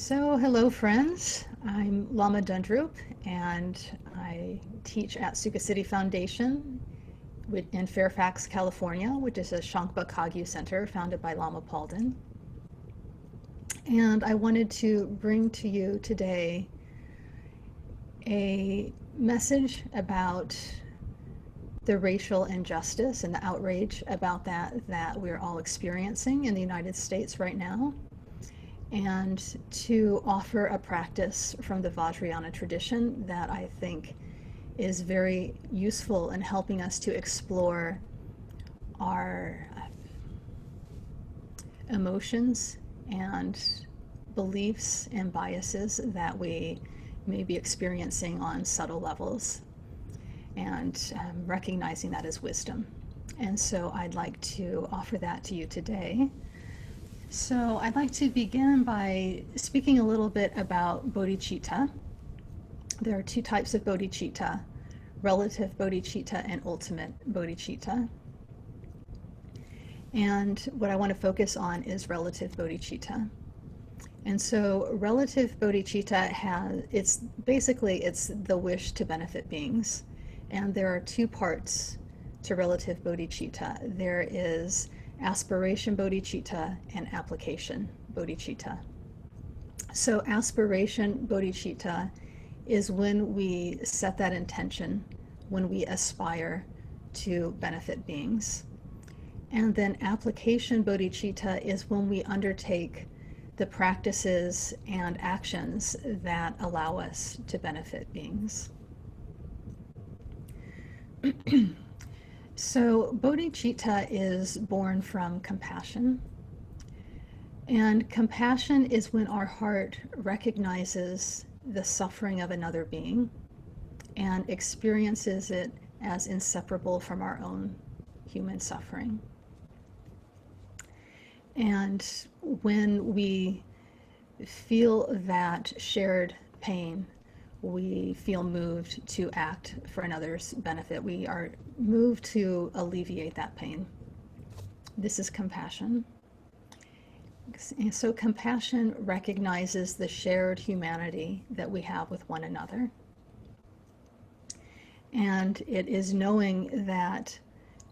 Hello friends. I'm Lama Döndrup, and I teach at Suka City Foundation in Fairfax, California, which is a Shangpa Kagyu center founded by Lama Palden. And I wanted to bring to you today a message about the racial injustice and the outrage about that we're all experiencing in the United States right now, and to offer a practice from the Vajrayana tradition that I think is very useful in helping us to explore our emotions and beliefs and biases that we may be experiencing on subtle levels, and recognizing that as wisdom. And so I'd like to offer that to you today. So I'd like to begin by speaking a little bit about bodhicitta. There are two types of bodhicitta: relative bodhicitta and ultimate bodhicitta. And what I want to focus on is relative bodhicitta. And so relative bodhicitta it's the wish to benefit beings. And there are two parts to relative bodhicitta. There is aspiration bodhicitta and application bodhicitta. So aspiration bodhicitta is when we set that intention, when we aspire to benefit beings. And then application bodhicitta is when we undertake the practices and actions that allow us to benefit beings. So bodhicitta is born from compassion. And compassion is when our heart recognizes the suffering of another being and experiences it as inseparable from our own human suffering. And when we feel that shared pain, we feel moved to act for another's benefit. We are moved to alleviate that pain. This is compassion. And so compassion recognizes the shared humanity that we have with one another. And it is knowing that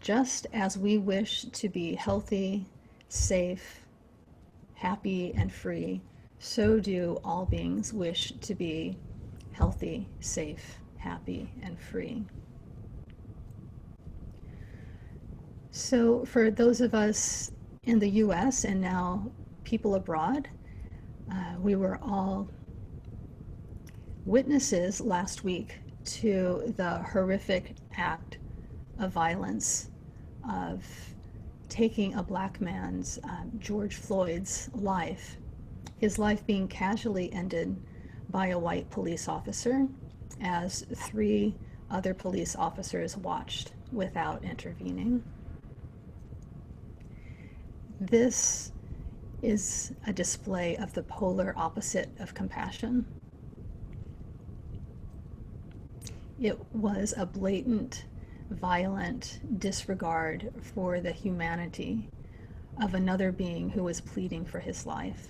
just as we wish to be healthy, safe, happy, and free, so do all beings wish to be healthy, safe, happy, and free. So for those of us in the US and now people abroad, we were all witnesses last week to the horrific act of violence of taking a black man's, George Floyd's life, his life being casually ended by a white police officer as 3 other police officers watched without intervening. This is a display of the polar opposite of compassion. It was a blatant, violent disregard for the humanity of another being who was pleading for his life.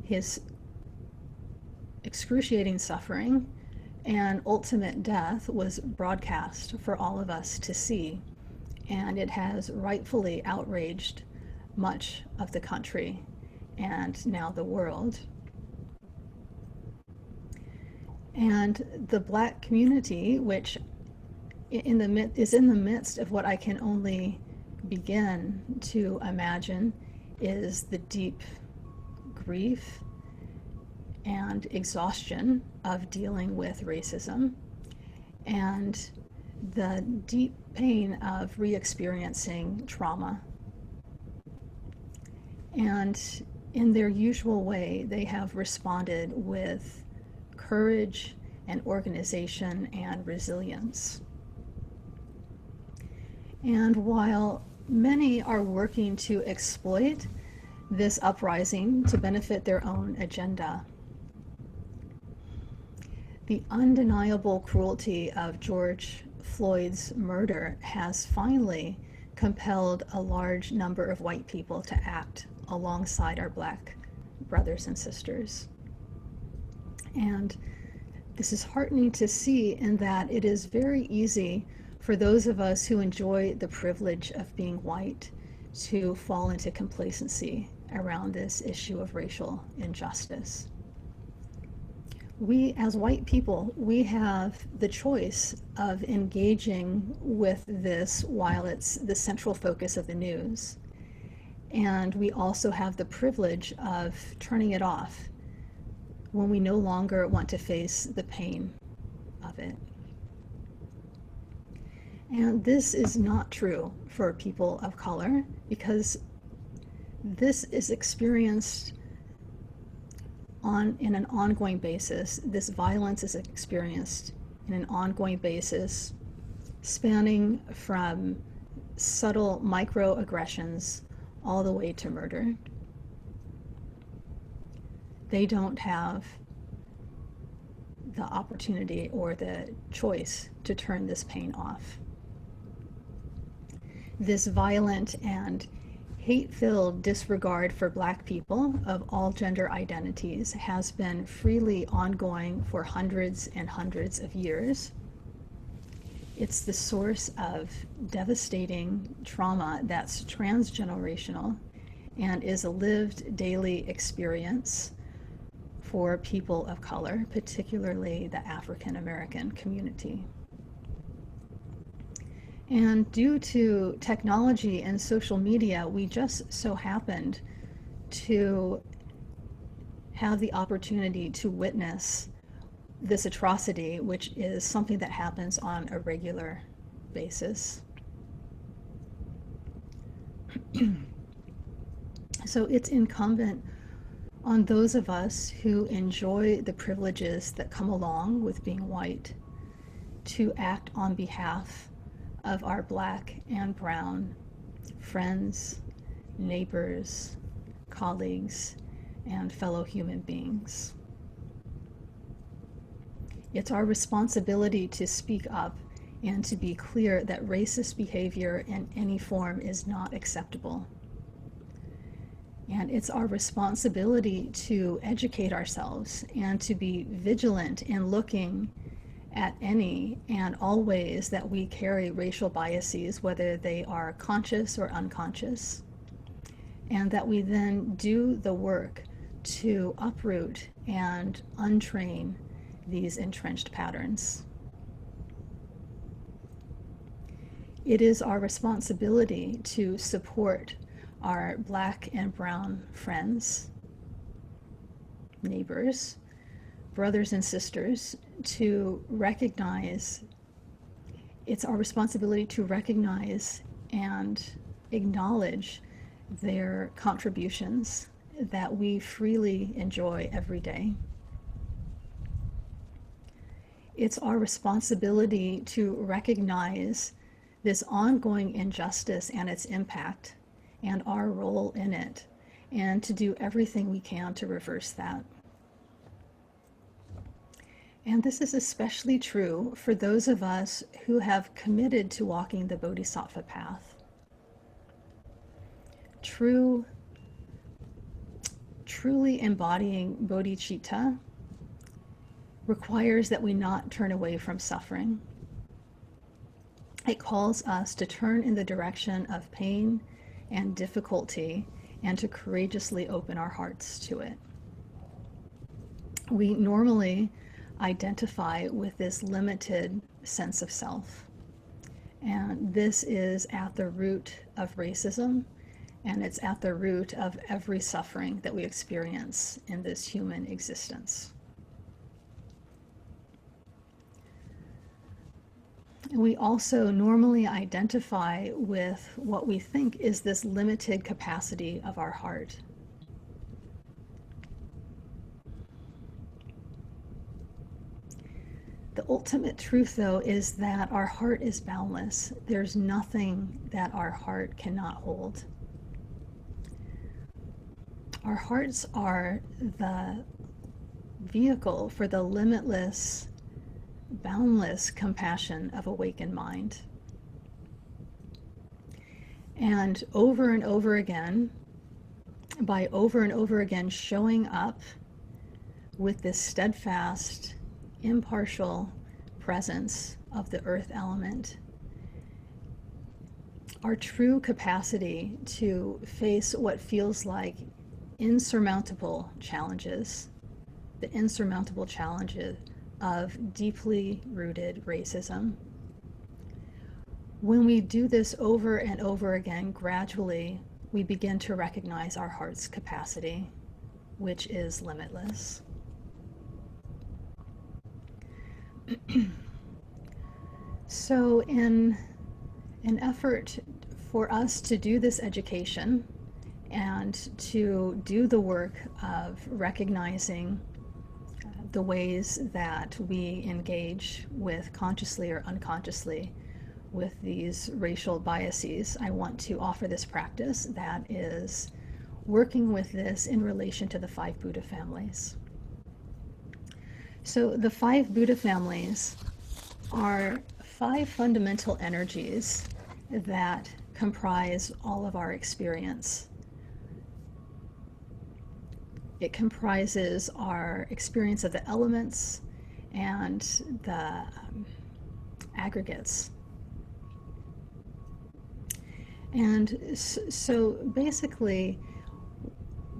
His excruciating suffering and ultimate death was broadcast for all of us to see, and it has rightfully outraged much of the country and now the world. And the Black community, which is in the midst of what I can only begin to imagine is the deep grief and exhaustion of dealing with racism and the deep pain of re-experiencing trauma. And in their usual way, they have responded with courage and organization and resilience. And while many are working to exploit this uprising to benefit their own agenda, the undeniable cruelty of George Floyd's murder has finally compelled a large number of white people to act alongside our Black brothers and sisters. And this is heartening to see in that it is very easy for those of us who enjoy the privilege of being white to fall into complacency around this issue of racial injustice. We, as white people, we have the choice of engaging with this while it's the central focus of the news. And we also have the privilege of turning it off when we no longer want to face the pain of it. And this is not true for people of color, because this is experienced in an ongoing basis. This violence is experienced in an ongoing basis, spanning from subtle microaggressions all the way to murder. They don't have the opportunity or the choice to turn this pain off. This violent and hate-filled disregard for Black people of all gender identities has been freely ongoing for hundreds and hundreds of years. It's the source of devastating trauma that's transgenerational and is a lived daily experience for people of color, particularly the African American community. And due to technology and social media, we just so happened to have the opportunity to witness this atrocity, which is something that happens on a regular basis. So it's incumbent on those of us who enjoy the privileges that come along with being white to act on behalf of our Black and brown friends, neighbors, colleagues, and fellow human beings. It's our responsibility to speak up and to be clear that racist behavior in any form is not acceptable. And it's our responsibility to educate ourselves and to be vigilant in looking at any and all ways that we carry racial biases, whether they are conscious or unconscious, and that we then do the work to uproot and untrain these entrenched patterns. It is our responsibility to support our Black and brown friends, neighbors, brothers and sisters, to recognize, it's our responsibility to recognize and acknowledge their contributions that we freely enjoy every day. It's our responsibility to recognize this ongoing injustice and its impact and our role in it, and to do everything we can to reverse that. And this is especially true for those of us who have committed to walking the Bodhisattva path. Truly embodying bodhicitta requires that we not turn away from suffering. It calls us to turn in the direction of pain and difficulty and to courageously open our hearts to it. We normally identify with this limited sense of self, and this is at the root of racism, and it's at the root of every suffering that we experience in this human existence. We also normally identify with what we think is this limited capacity of our heart. The ultimate truth, though, is that our heart is boundless. There's nothing that our heart cannot hold. Our hearts are the vehicle for the limitless, boundless compassion of awakened mind. And over again, by over and over again showing up with this steadfast, impartial presence of the earth element, our true capacity to face what feels like insurmountable challenges, the insurmountable challenges of deeply rooted racism. When we do this over and over again, gradually, we begin to recognize our heart's capacity, which is limitless. So in an effort for us to do this education and to do the work of recognizing the ways that we engage with consciously or unconsciously with these racial biases, I want to offer this practice that is working with this in relation to the 5 Buddha families. So the 5 Buddha families are 5 fundamental energies that comprise all of our experience. It comprises our experience of the elements and the aggregates. And so basically,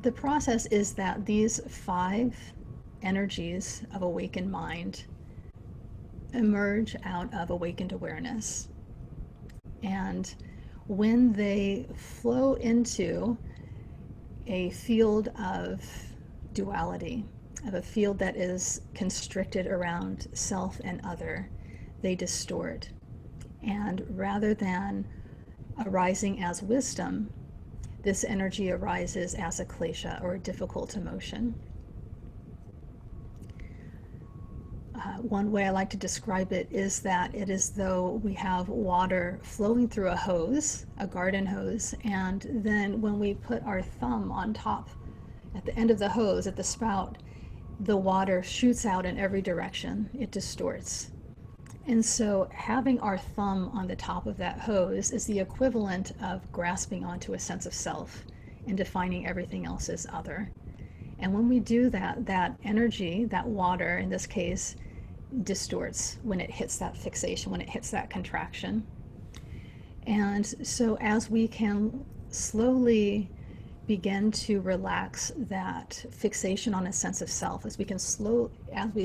the process is that these 5 energies of awakened mind emerge out of awakened awareness. And when they flow into a field of duality, of a field that is constricted around self and other, they distort. And rather than arising as wisdom, this energy arises as a klesha, or a difficult emotion. One way I like to describe it is that it is though we have water flowing through a hose, a garden hose, and then when we put our thumb on top, at the end of the hose, at the spout, the water shoots out in every direction. It distorts. And so having our thumb on the top of that hose is the equivalent of grasping onto a sense of self and defining everything else as other. And when we do that, that energy, that water in this case, distorts when it hits that fixation, when it hits that contraction. And so as we can slowly begin to relax that fixation on a sense of self, as we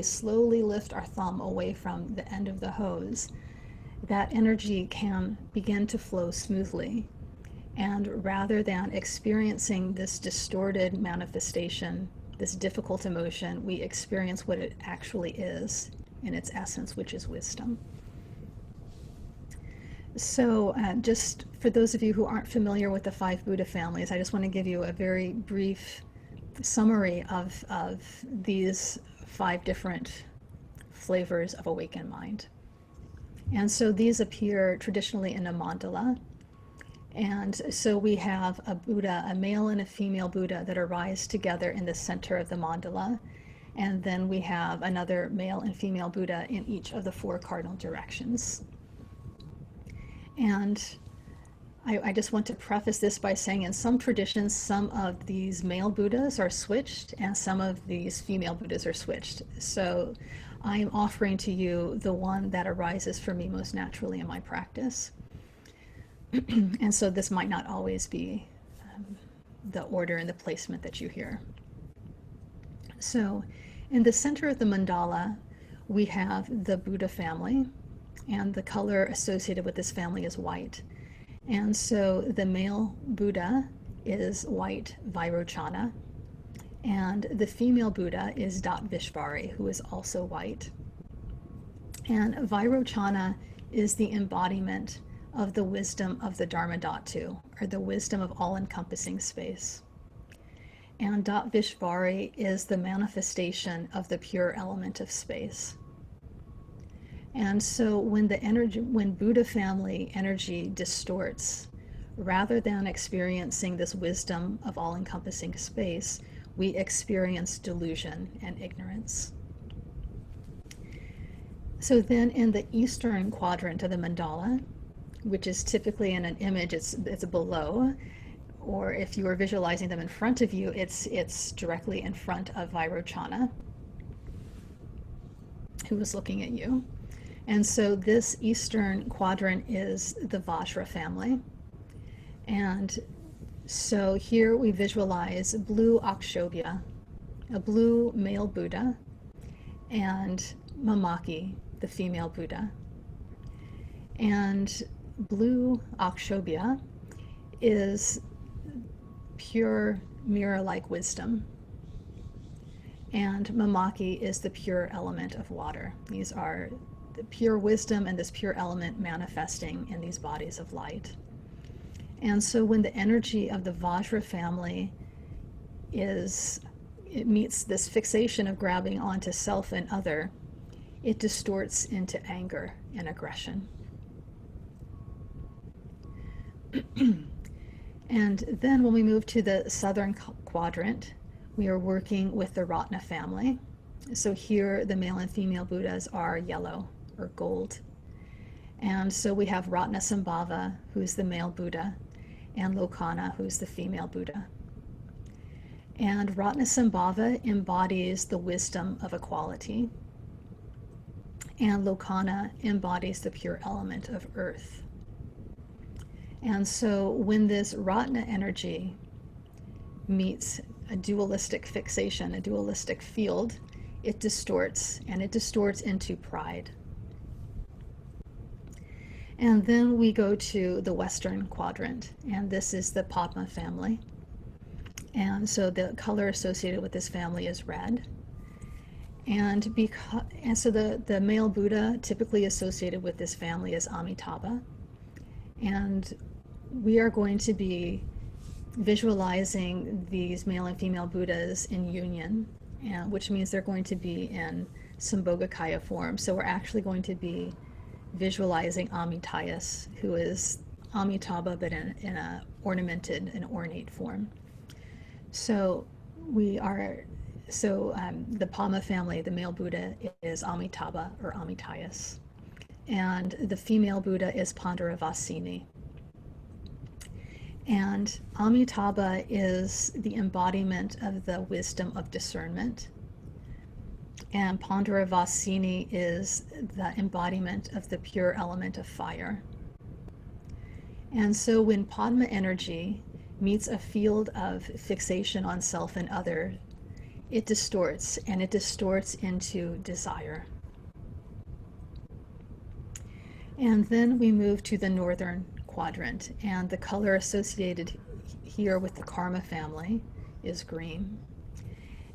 slowly lift our thumb away from the end of the hose, that energy can begin to flow smoothly. And rather than experiencing this distorted manifestation, this difficult emotion, we experience what it actually is in its essence, which is wisdom. So just for those of you who aren't familiar with the 5 Buddha families, I just want to give you a very brief summary of these 5 different flavors of awakened mind. And so these appear traditionally in a mandala. And so we have a Buddha, a male and a female Buddha, that arise together in the center of the mandala. And then we have another male and female Buddha in each of the 4 cardinal directions. And I just want to preface this by saying in some traditions, some of these male Buddhas are switched and some of these female Buddhas are switched. So I am offering to you the one that arises for me most naturally in my practice. And so this might not always be the order and the placement that you hear. So in the center of the mandala, we have the Buddha family, and the color associated with this family is white. And so the male Buddha is white Vairochana, and the female Buddha is Vishvari, who is also white. And Vairochana is the embodiment of the wisdom of the Dharma Dhatu, or the wisdom of all-encompassing space. And Vishvari is the manifestation of the pure element of space. And so when Buddha family energy distorts, rather than experiencing this wisdom of all-encompassing space, we experience delusion and ignorance. So then in the eastern quadrant of the mandala, which is typically in an image, it's below, or if you are visualizing them in front of you, it's directly in front of Vairochana, who is looking at you. And so this eastern quadrant is the Vajra family. And so here we visualize blue Akshobhya, a blue male Buddha, and Mamaki, the female Buddha. And blue Akshobhya is pure mirror-like wisdom. And Mamaki is the pure element of water. These are the pure wisdom and this pure element manifesting in these bodies of light. And so when the energy of the Vajra family it meets this fixation of grabbing onto self and other, it distorts into anger and aggression. And then when we move to the southern quadrant, we are working with the Ratna family. So here the male and female Buddhas are yellow or gold. And so we have Ratnasambhava, who's the male Buddha, and Lokana, who's the female Buddha. And Ratnasambhava embodies the wisdom of equality, and Lokana embodies the pure element of earth. And so when this Ratna energy meets a dualistic fixation, a dualistic field, it distorts, and it distorts into pride. And then we go to the western quadrant, and this is the Padma family. And so the color associated with this family is red. And so the male Buddha typically associated with this family is Amitabha. And we are going to be visualizing these male and female Buddhas in union, which means they're going to be in Sambhogakaya form. So we're actually going to be visualizing Amitayas, who is Amitabha, but in an ornamented and ornate form. So the Padma family, the male Buddha is Amitabha or Amitayas, and the female Buddha is Pandaravasini. And Amitabha is the embodiment of the wisdom of discernment, and Pandaravasini is the embodiment of the pure element of fire. And so when Padma energy meets a field of fixation on self and other, it distorts, and it distorts into desire. And then we move to the northern quadrant, and the color associated here with the Karma family is green.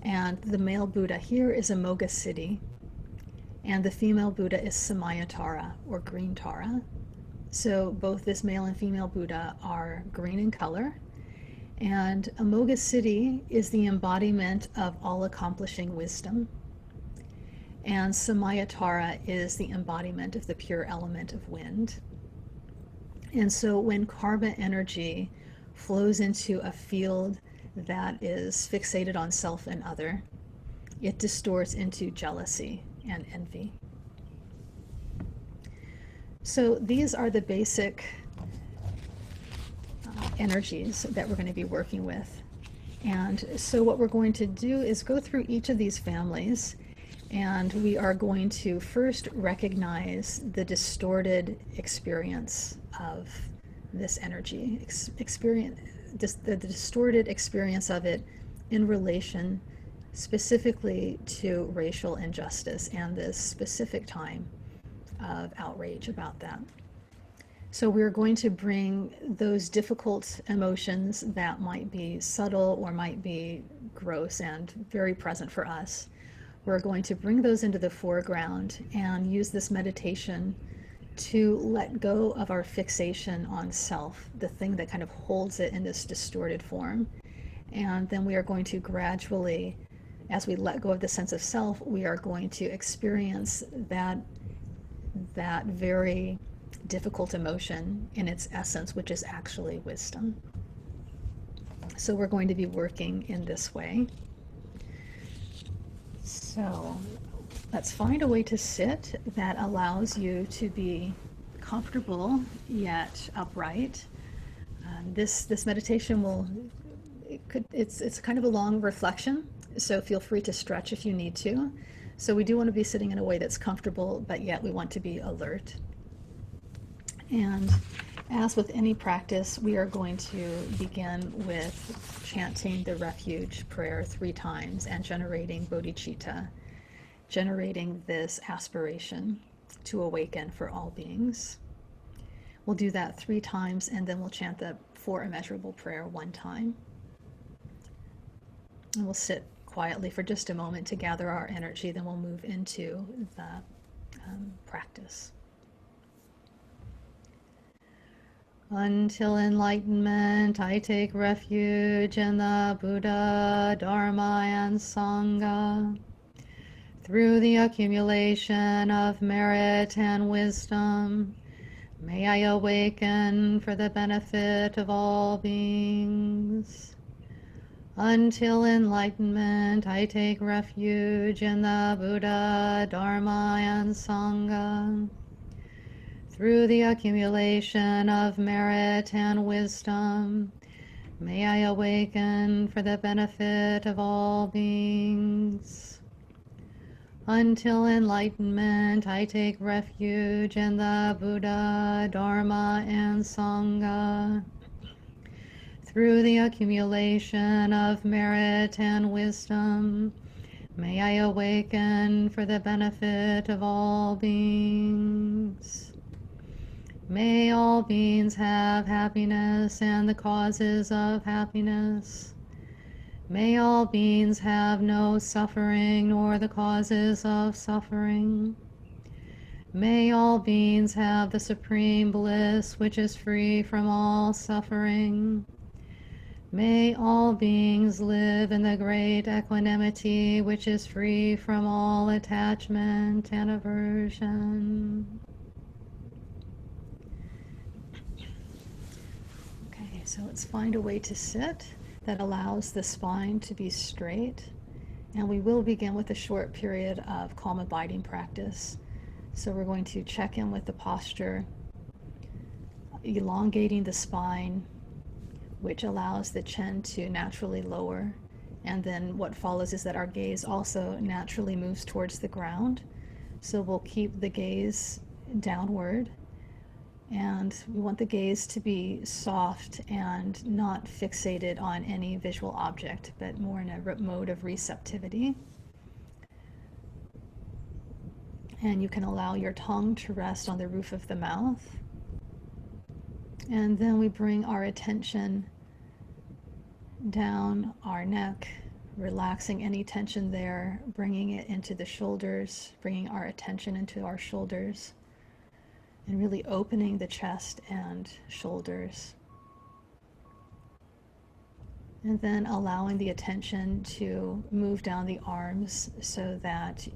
And the male Buddha here is Amoghasiddhi, and the female Buddha is Samayatara, or green Tara. So both this male and female Buddha are green in color, and Amoghasiddhi is the embodiment of all-accomplishing wisdom, and Samayatara is the embodiment of the pure element of wind. And so when karma energy flows into a field that is fixated on self and other, it distorts into jealousy and envy. So these are the basic energies that we're going to be working with. And so what we're going to do is go through each of these families, and we are going to first recognize the distorted experience of this energy, the distorted experience of it in relation specifically to racial injustice and this specific time of outrage about that. So we're going to bring those difficult emotions that might be subtle or might be gross and very present for us. We're going to bring those into the foreground and use this meditation to let go of our fixation on self, the thing that kind of holds it in this distorted form. And then we are going to gradually, as we let go of the sense of self, we are going to experience that very difficult emotion in its essence, which is actually wisdom. So we're going to be working in this way. So let's find a way to sit that allows you to be comfortable yet upright. This meditation it's kind of a long reflection, so feel free to stretch if you need to. So we do want to be sitting in a way that's comfortable, but yet we want to be alert. And as with any practice, we are going to begin with chanting the Refuge prayer 3 times and generating bodhicitta, generating this aspiration to awaken for all beings. We'll do that 3 times, and then we'll chant the 4 immeasurable prayer 1 time. And we'll sit quietly for just a moment to gather our energy, then we'll move into the practice. Until enlightenment, I take refuge in the Buddha, Dharma, and Sangha. Through the accumulation of merit and wisdom, may I awaken for the benefit of all beings. Until enlightenment, I take refuge in the Buddha, Dharma, and Sangha. Through the accumulation of merit and wisdom, may I awaken for the benefit of all beings. Until enlightenment, I take refuge in the Buddha, Dharma, and Sangha. Through the accumulation of merit and wisdom, may I awaken for the benefit of all beings. May all beings have happiness and the causes of happiness. May all beings have no suffering nor the causes of suffering. May all beings have the supreme bliss which is free from all suffering. May all beings live in the great equanimity which is free from all attachment and aversion. Okay, so let's find a way to sit that allows the spine to be straight. And we will begin with a short period of calm abiding practice. So we're going to check in with the posture, elongating the spine, which allows the chin to naturally lower. And then what follows is that our gaze also naturally moves towards the ground. So we'll keep the gaze downward. And we want the gaze to be soft and not fixated on any visual object, but more in a mode of receptivity. And you can allow your tongue to rest on the roof of the mouth. And then we bring our attention down our neck, relaxing any tension there, bringing it into the shoulders, bringing our attention into our shoulders, and really opening the chest and shoulders. And then allowing the attention to move down the arms so that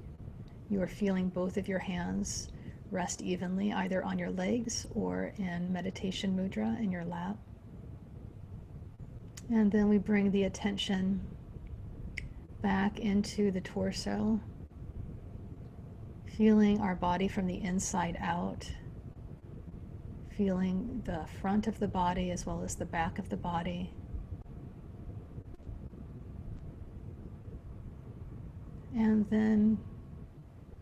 you are feeling both of your hands rest evenly, either on your legs or in meditation mudra in your lap. And then we bring the attention back into the torso, feeling our body from the inside out, feeling the front of the body as well as the back of the body. And then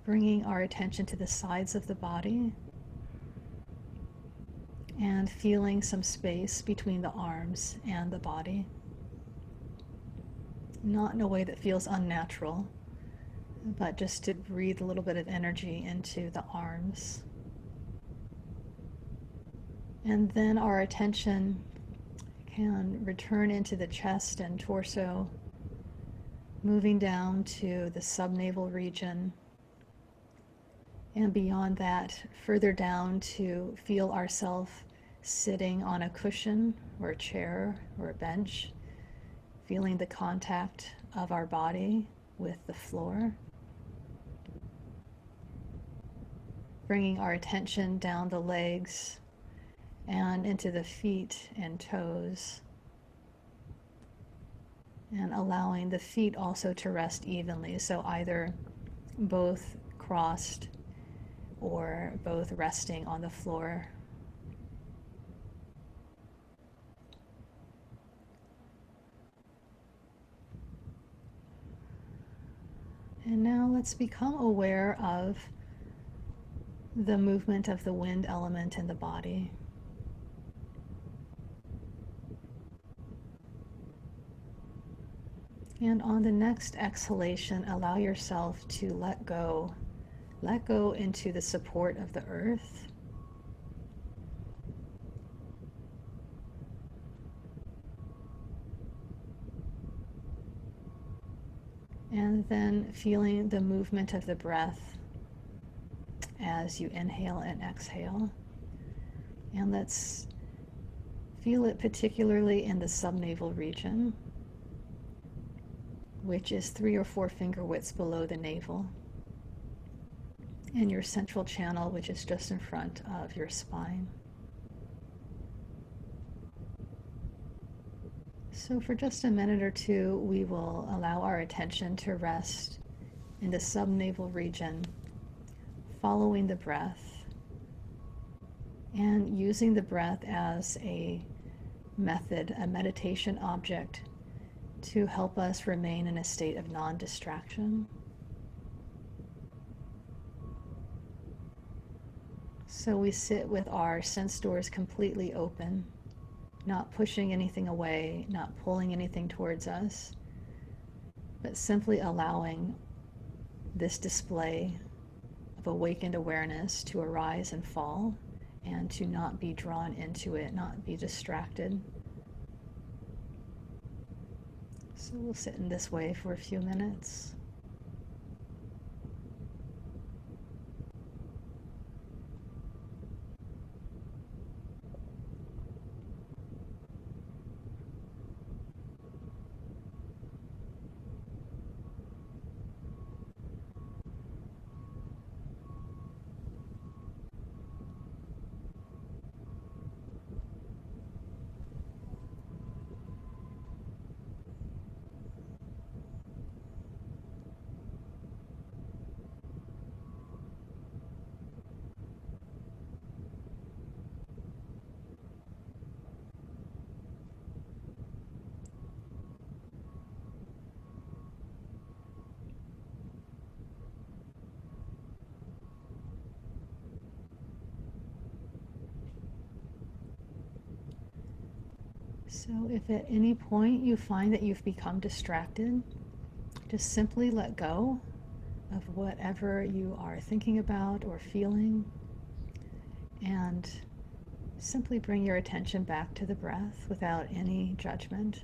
bringing our attention to the sides of the body and feeling some space between the arms and the body. Not in a way that feels unnatural, but just to breathe a little bit of energy into the arms. And then our attention can return into the chest and torso, moving down to the subnavel region, and beyond that, further down to feel ourselves sitting on a cushion or a chair or a bench, feeling the contact of our body with the floor. Bringing our attention down the legs and into the feet and toes, and allowing the feet also to rest evenly, so either both crossed or both resting on the floor. And now let's become aware of the movement of the wind element in the body. And on the next exhalation, allow yourself to let go. Let go into the support of the earth. And then feeling the movement of the breath as you inhale and exhale. And let's feel it particularly in the subnavel region, which is 3 or 4 finger widths below the navel, and your central channel, which is just in front of your spine. So for just a minute or two, we will allow our attention to rest in the subnavel region, following the breath, and using the breath as a method, a meditation object, to help us remain in a state of non-distraction. So we sit with our sense doors completely open, not pushing anything away, not pulling anything towards us, but simply allowing this display of awakened awareness to arise and fall, and to not be drawn into it, not be distracted. So we'll sit in this way for a few minutes. So if at any point you find that you've become distracted, just simply let go of whatever you are thinking about or feeling, and simply bring your attention back to the breath without any judgment.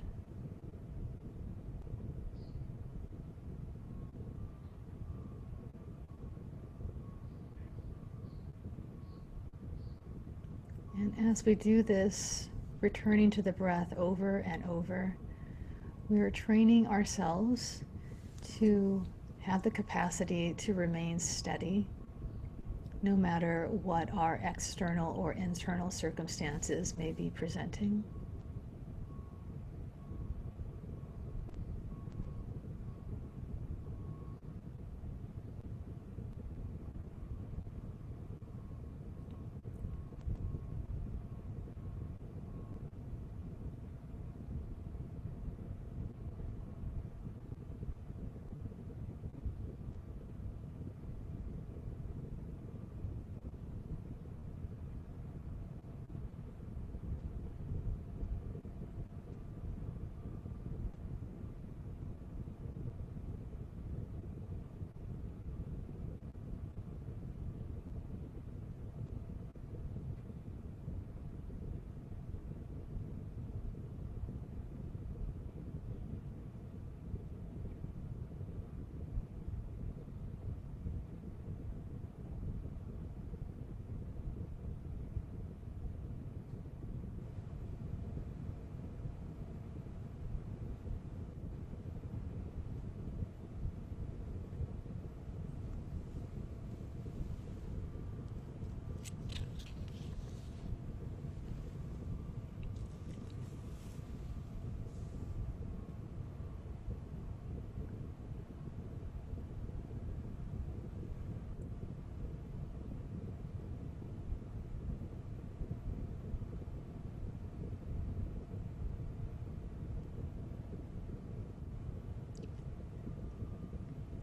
And as we do this, returning to the breath over and over, we are training ourselves to have the capacity to remain steady, no matter what our external or internal circumstances may be presenting.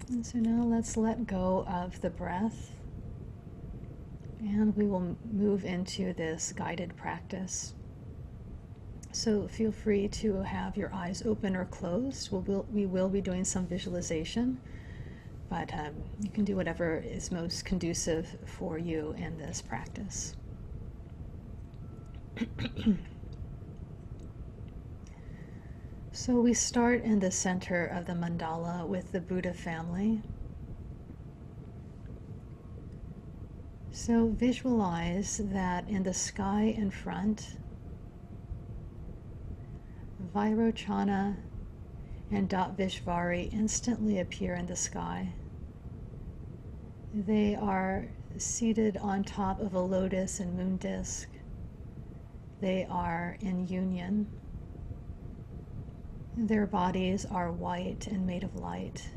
And so now let's let go of the breath, and we will move into this guided practice. So feel free to have your eyes open or closed. We will be doing some visualization, but you can do whatever is most conducive for you in this practice. So we start in the center of the mandala with the Buddha family. So visualize that in the sky in front, Vairochana and Vishvari instantly appear in the sky. They are seated on top of a lotus and moon disk. They are in union. Their bodies are white and made of light.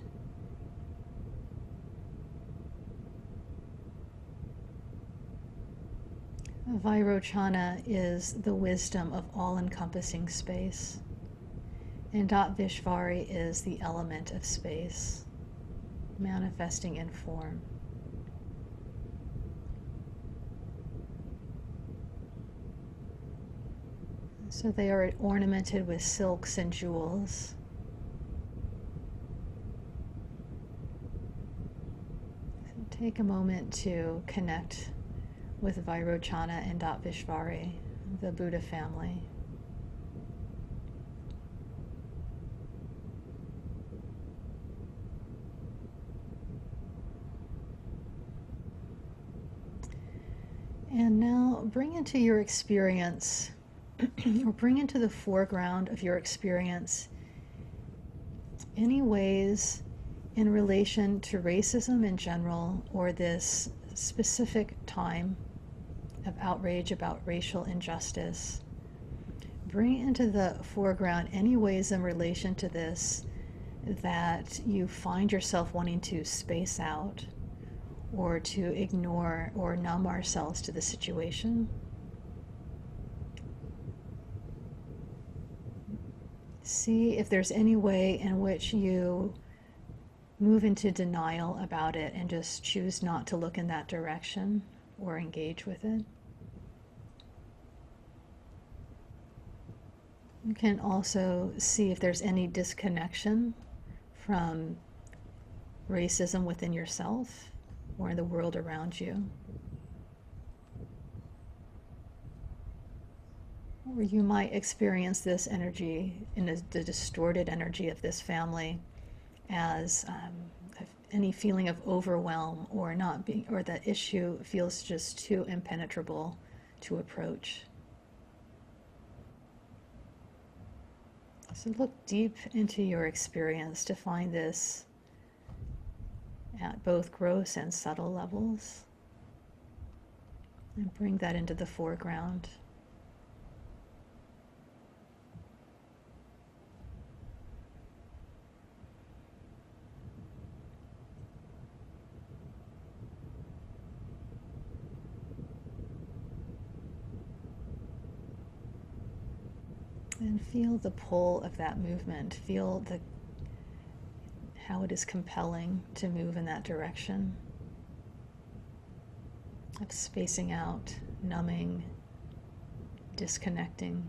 Vairochana is the wisdom of all-encompassing space, and Vishvari is the element of space, manifesting in form. So they are ornamented with silks and jewels. So take a moment to connect with Vairochana and Vishvari, the Buddha family. And now bring into your experience, or bring into the foreground of your experience, any ways in relation to racism in general, or this specific time of outrage about racial injustice. Bring into the foreground any ways in relation to this that you find yourself wanting to space out, or to ignore or numb ourselves to the situation. See if there's any way in which you move into denial about it and just choose not to look in that direction or engage with it. You can also see if there's any disconnection from racism within yourself or in the world around you. Or you might experience this energy, in the distorted energy of this family, as any feeling of overwhelm, or not being, or the issue feels just too impenetrable to approach. So look deep into your experience to find this at both gross and subtle levels, and bring that into the foreground. And feel the pull of that movement. Feel how it is compelling to move in that direction of spacing out, numbing, disconnecting.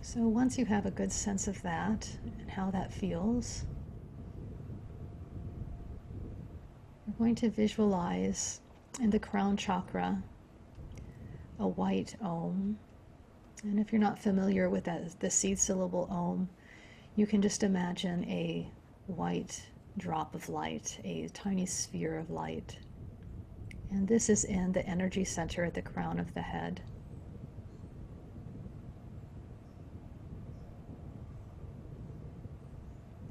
So once you have a good sense of that and how that feels, we're going to visualize in the crown chakra a white Om. And if you're not familiar with the seed syllable Om, you can just imagine a white drop of light, a tiny sphere of light. And this is in the energy center at the crown of the head.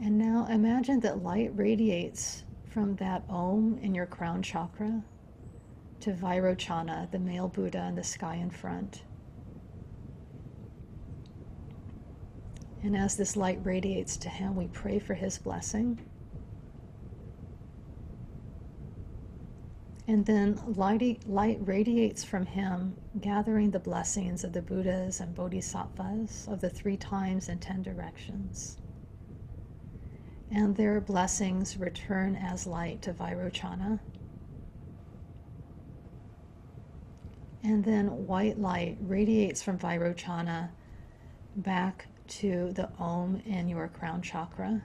And now imagine that light radiates from that Om in your crown chakra to Vairochana, the male Buddha in the sky in front. And as this light radiates to him, we pray for his blessing. And then light radiates from him, gathering the blessings of the Buddhas and Bodhisattvas of the 3 times and 10 directions. And their blessings return as light to Vairochana. And then white light radiates from Vairochana back to the Om in your crown chakra.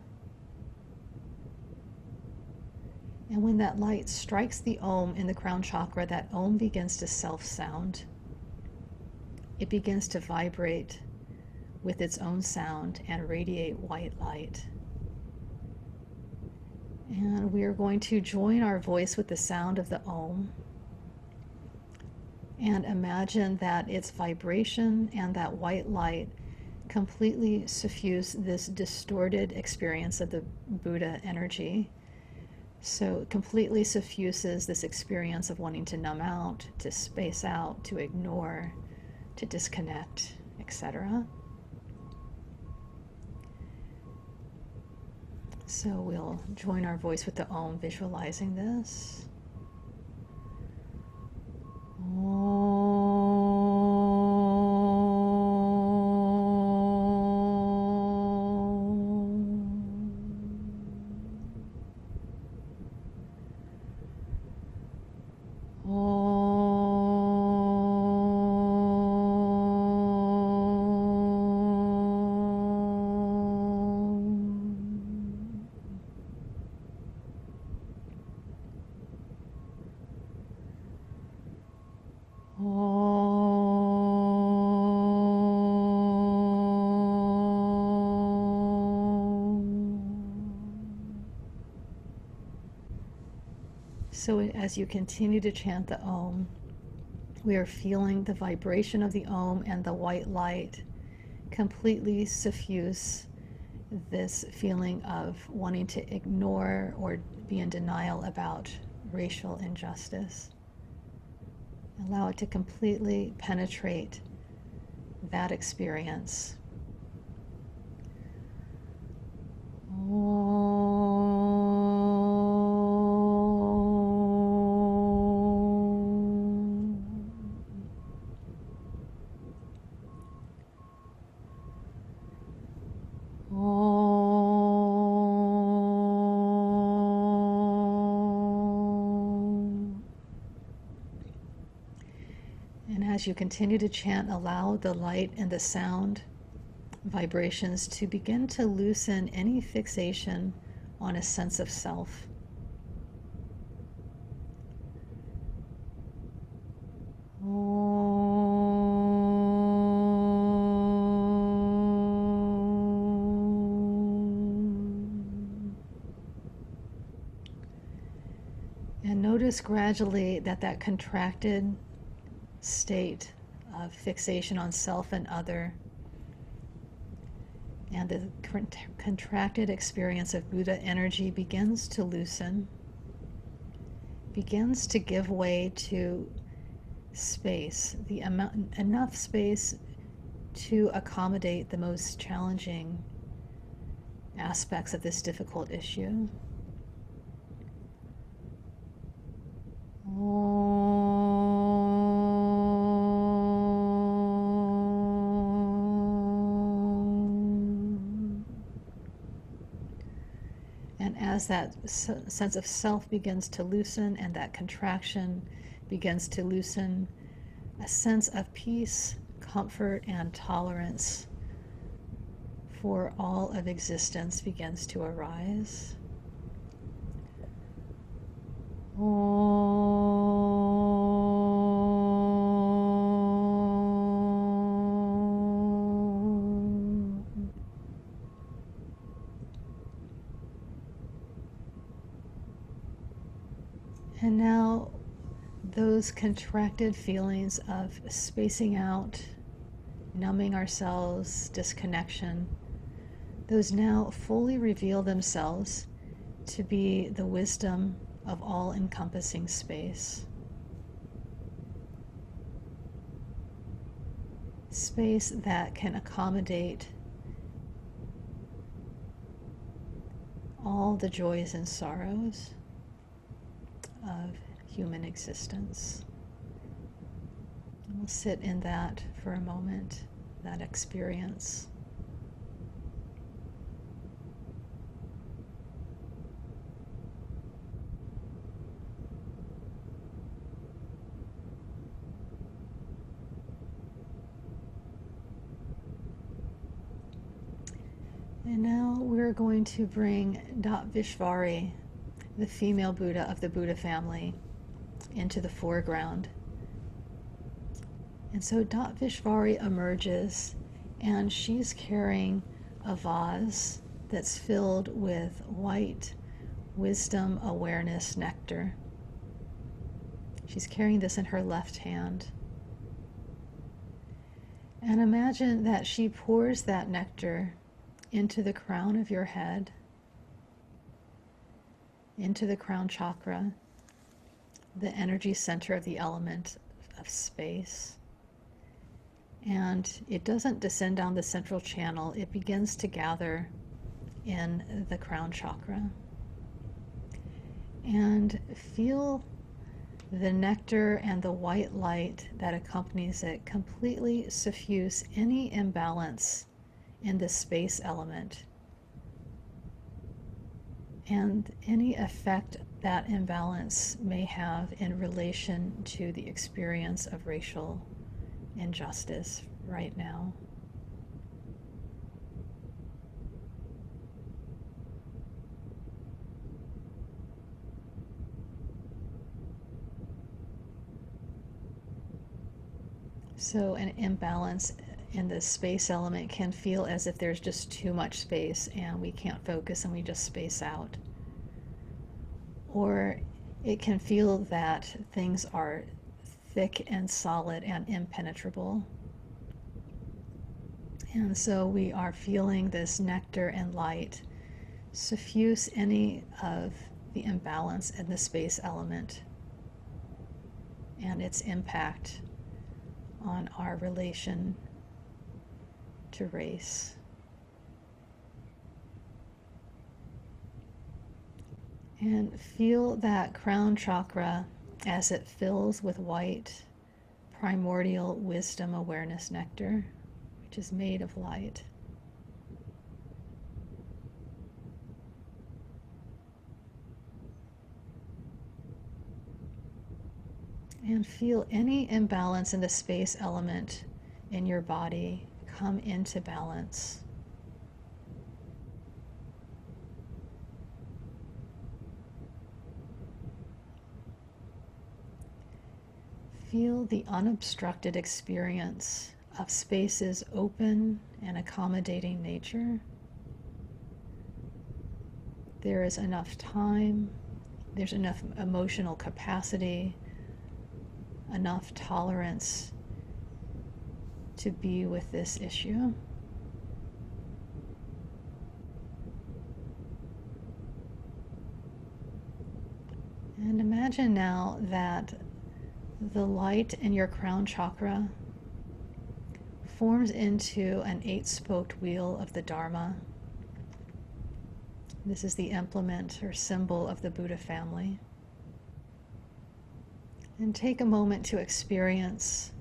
And when that light strikes the Om in the crown chakra, that Om begins to self-sound. It begins to vibrate with its own sound and radiate white light. And we are going to join our voice with the sound of the Om and imagine that its vibration and that white light completely suffuse this distorted experience of the Buddha energy. So it completely suffuses this experience of wanting to numb out, to space out, to ignore, to disconnect, etc. So we'll join our voice with the Om, visualizing this. So as you continue to chant the Om, we are feeling the vibration of the Om and the white light completely suffuse this feeling of wanting to ignore or be in denial about racial injustice. Allow it to completely penetrate that experience. And as you continue to chant, allow the light and the sound vibrations to begin to loosen any fixation on a sense of self. And notice gradually that contracted state of fixation on self and other, and the contracted experience of Buddha energy begins to loosen, begins to give way to space, enough space to accommodate the most challenging aspects of this difficult issue. And as that sense of self begins to loosen and that contraction begins to loosen, a sense of peace, comfort, and tolerance for all of existence begins to arise. And now those contracted feelings of spacing out, numbing ourselves, disconnection, those now fully reveal themselves to be the wisdom of all-encompassing space. Space that can accommodate all the joys and sorrows of human existence. And we'll sit in that for a moment, that experience. And now we're going to bring Vishvari, the female Buddha of the Buddha family, into the foreground. And so Vishvari emerges, and she's carrying a vase that's filled with white wisdom awareness nectar. She's carrying this in her left hand. And imagine that she pours that nectar into the crown of your head, into the crown chakra, the energy center of the element of space. And it doesn't descend down the central channel, it begins to gather in the crown chakra. And feel the nectar and the white light that accompanies it completely suffuse any imbalance in the space element and any effect that imbalance may have in relation to the experience of racial injustice right now. So an imbalance in the space element can feel as if there's just too much space and we can't focus and we just space out. Or it can feel that things are thick and solid and impenetrable. And so we are feeling this nectar and light suffuse any of the imbalance in the space element and its impact on our relation to race. And feel that crown chakra as it fills with white, primordial wisdom awareness nectar, which is made of light. And feel any imbalance in the space element in your body come into balance. Feel the unobstructed experience of space's open and accommodating nature. There is enough time, there's enough emotional capacity, enough tolerance to be with this issue. And imagine now that the light in your crown chakra forms into an 8-spoked wheel of the Dharma. This is the implement or symbol of the Buddha family. And take a moment to experience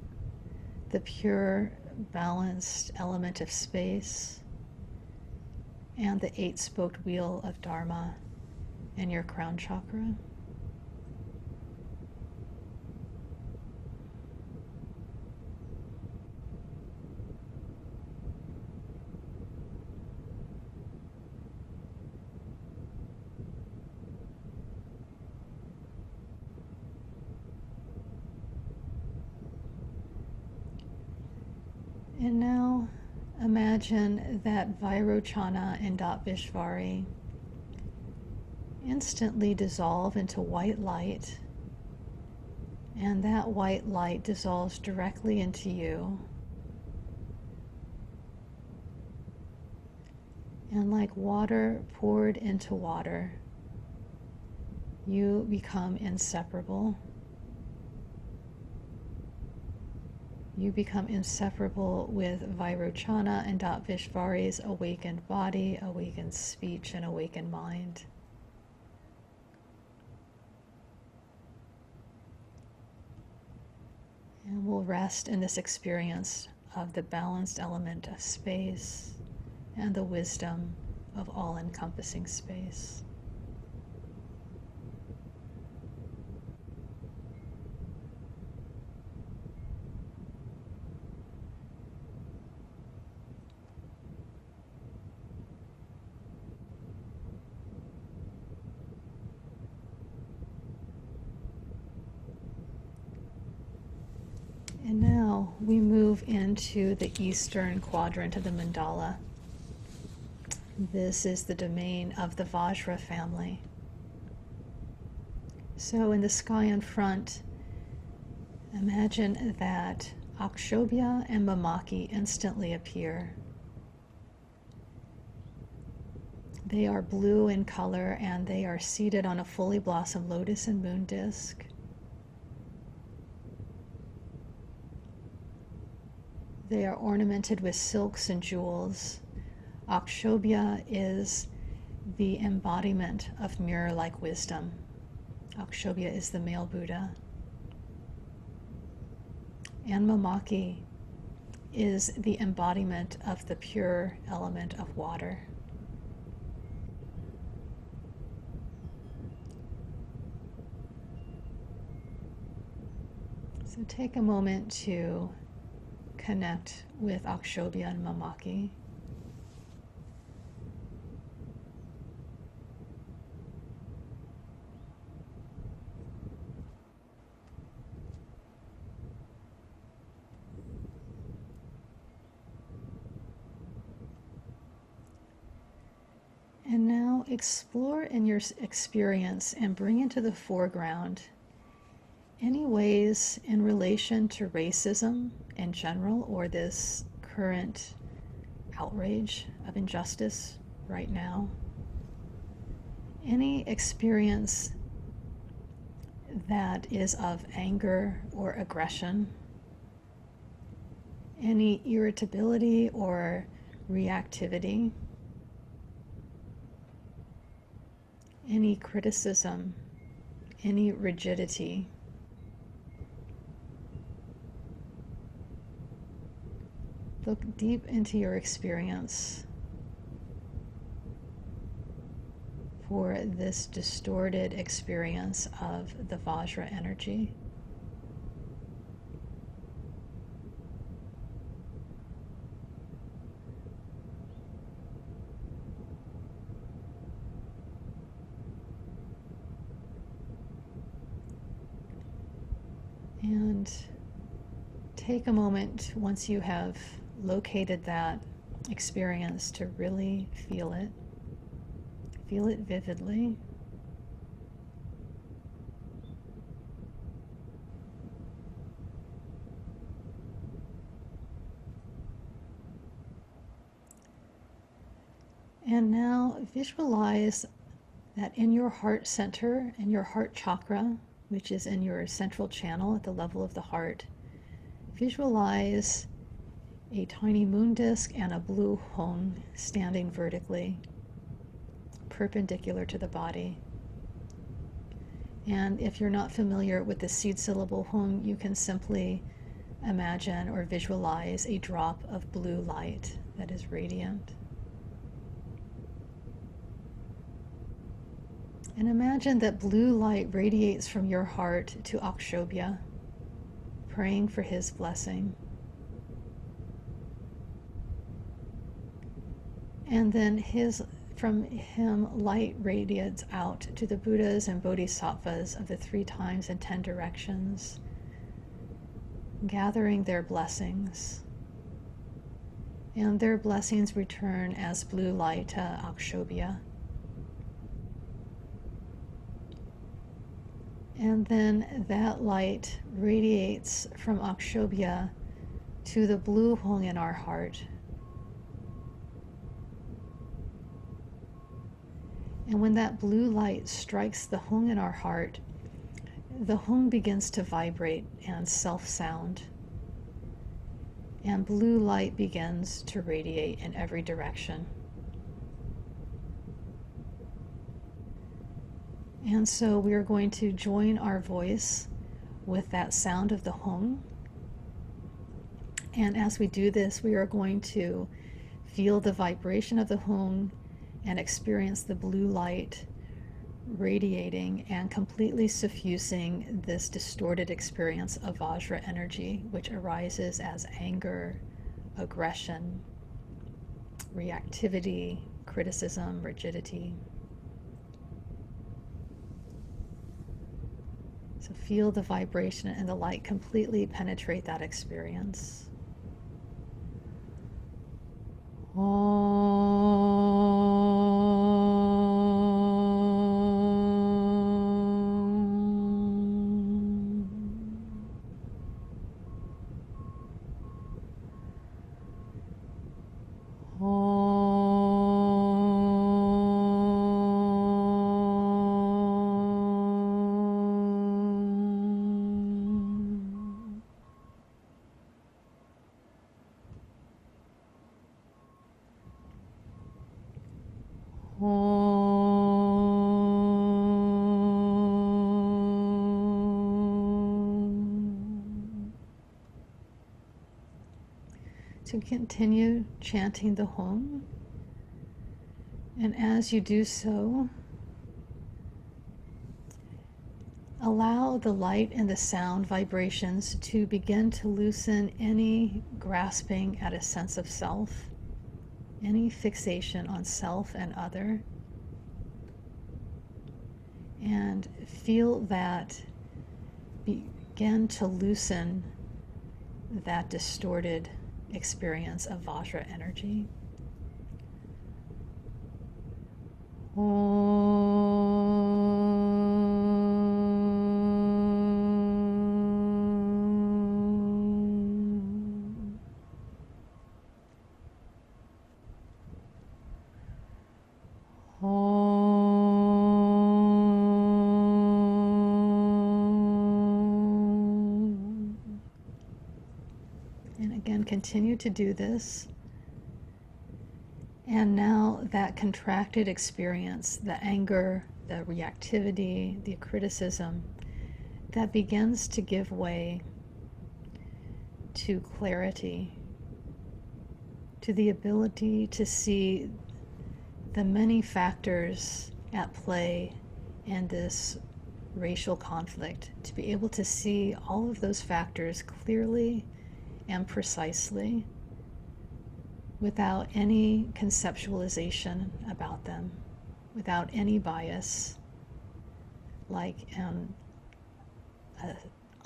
the pure, balanced element of space and the 8-spoked wheel of Dharma in your crown chakra. And now imagine that Vairochana and Vishvari instantly dissolve into white light, and that white light dissolves directly into you. And like water poured into water, you become inseparable. You become inseparable with Vairochana and Vishvari's awakened body, awakened speech, and awakened mind. And we'll rest in this experience of the balanced element of space and the wisdom of all-encompassing space. And now we move into the eastern quadrant of the mandala. This is the domain of the Vajra family. So in the sky in front, imagine that Akshobhya and Mamaki instantly appear. They are blue in color and they are seated on a fully blossomed lotus and moon disk. They are ornamented with silks and jewels. Akshobhya is the embodiment of mirror-like wisdom. Akshobhya is the male Buddha. And Mamaki is the embodiment of the pure element of water. So take a moment to connect with Akshobhya and Mamaki. And now explore in your experience and bring into the foreground any ways in relation to racism in general or this current outrage of injustice right now. Any experience that is of anger or aggression, any irritability or reactivity, any criticism, any rigidity. Look deep into your experience for this distorted experience of the Vajra energy. And take a moment once you have located that experience to really feel it. Feel it vividly. And now visualize that in your heart center, in your heart chakra, which is in your central channel at the level of the heart, visualize a tiny moon disk and a blue hung standing vertically, perpendicular to the body. And if you're not familiar with the seed syllable hung, you can simply imagine or visualize a drop of blue light that is radiant. And imagine that blue light radiates from your heart to Akshobhya, praying for his blessing. And then from him, light radiates out to the Buddhas and Bodhisattvas of the 3 times and 10 directions, gathering their blessings. And their blessings return as blue light to Akshobhya. And then that light radiates from Akshobhya to the blue hung in our heart. And when that blue light strikes the hung in our heart, the hung begins to vibrate and self-sound. And blue light begins to radiate in every direction. And so we are going to join our voice with that sound of the hung And as we do this, we are going to feel the vibration of the hum and experience the blue light radiating and completely suffusing this distorted experience of Vajra energy, which arises as anger, aggression, reactivity, criticism, rigidity. So feel the vibration and the light completely penetrate that experience. To continue chanting the hum, and as you do so, allow the light and the sound vibrations to begin to loosen any grasping at a sense of self, any fixation on self and other, and feel that begin to loosen that distorted experience of Vajra energy. And again, continue to do this. And now that contracted experience, the anger, the reactivity, the criticism, that begins to give way to clarity, to the ability to see the many factors at play in this racial conflict, to be able to see all of those factors clearly and precisely, without any conceptualization about them, without any bias, like an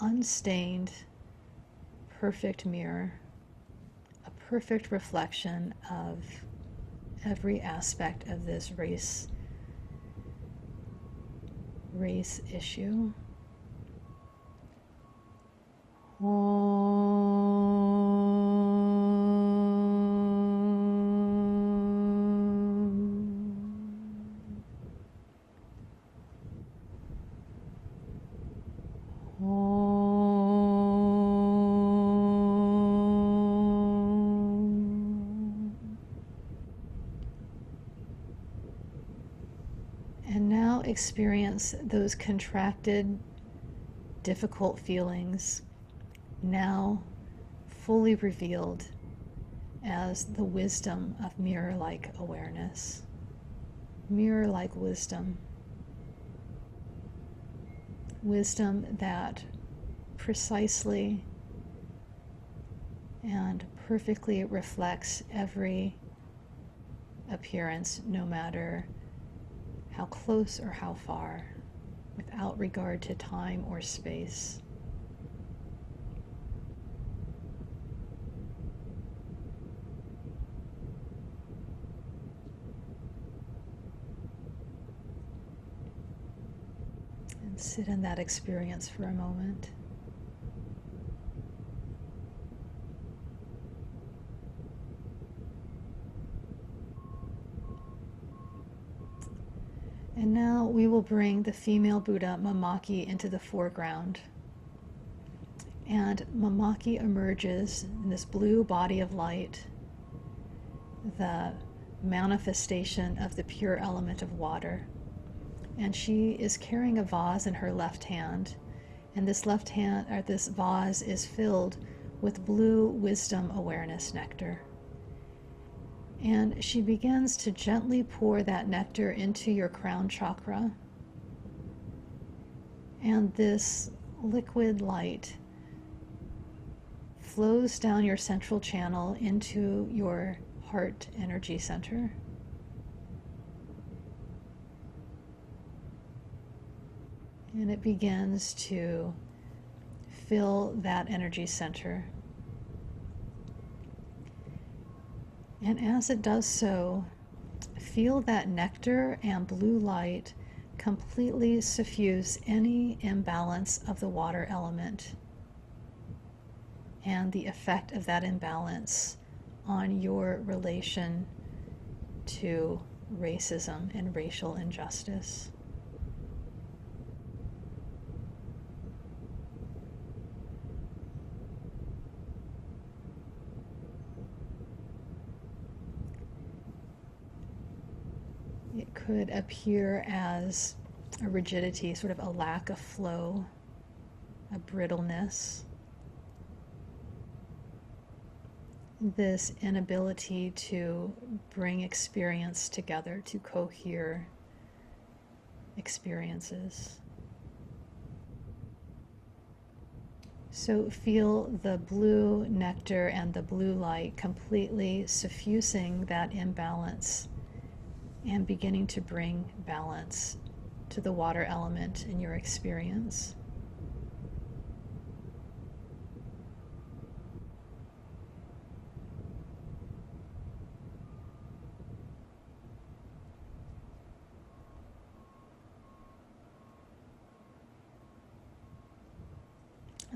unstained, perfect mirror, a perfect reflection of every aspect of this race issue. And now experience those contracted, difficult feelings now fully revealed as the wisdom of mirror-like awareness, mirror-like wisdom, wisdom that precisely and perfectly reflects every appearance, no matter how close or how far, without regard to time or space. And sit in that experience for a moment. And now we will bring the female Buddha, Mamaki, into the foreground. And Mamaki emerges in this blue body of light, the manifestation of the pure element of water. And she is carrying a vase in her left hand. And this left hand, or this vase, is filled with blue wisdom awareness nectar. And she begins to gently pour that nectar into your crown chakra. And this liquid light flows down your central channel into your heart energy center. And it begins to fill that energy center. And as it does so, feel that nectar and blue light completely suffuse any imbalance of the water element and the effect of that imbalance on your relation to racism and racial injustice. It could appear as a rigidity, sort of a lack of flow, a brittleness. This inability to bring experience together, to cohere experiences. So feel the blue nectar and the blue light completely suffusing that imbalance and beginning to bring balance to the water element in your experience.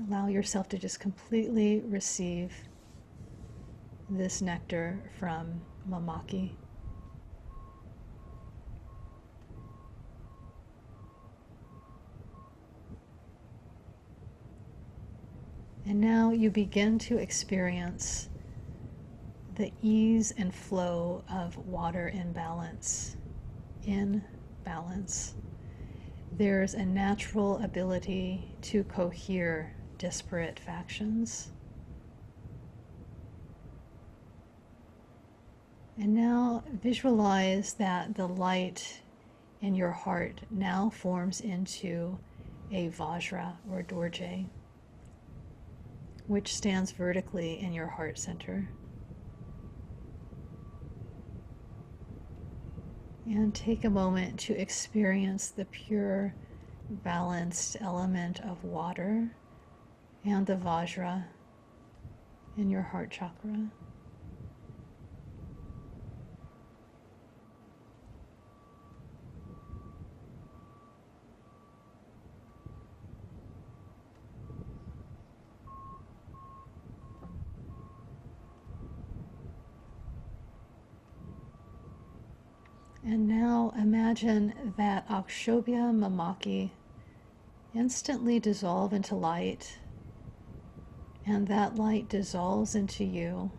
Allow yourself to just completely receive this nectar from Mamaki. And now you begin to experience the ease and flow of water in balance. In balance. There's a natural ability to cohere disparate factions. And now visualize that the light in your heart now forms into a Vajra or Dorje, which stands vertically in your heart center. And take a moment to experience the pure, balanced element of water and the Vajra in your heart chakra. And now imagine that Akshobhya Mamaki instantly dissolve into light, and that light dissolves into you.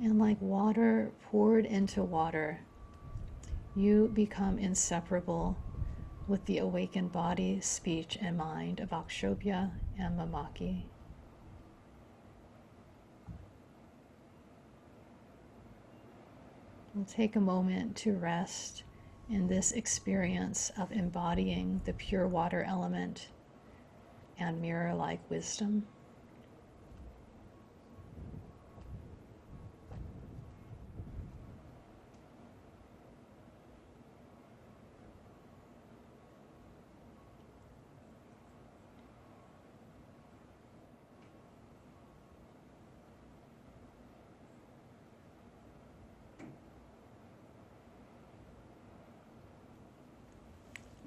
And like water poured into water, you become inseparable with the awakened body, speech, and mind of Akshobhya and Mamaki. We'll take a moment to rest in this experience of embodying the pure water element and mirror-like wisdom.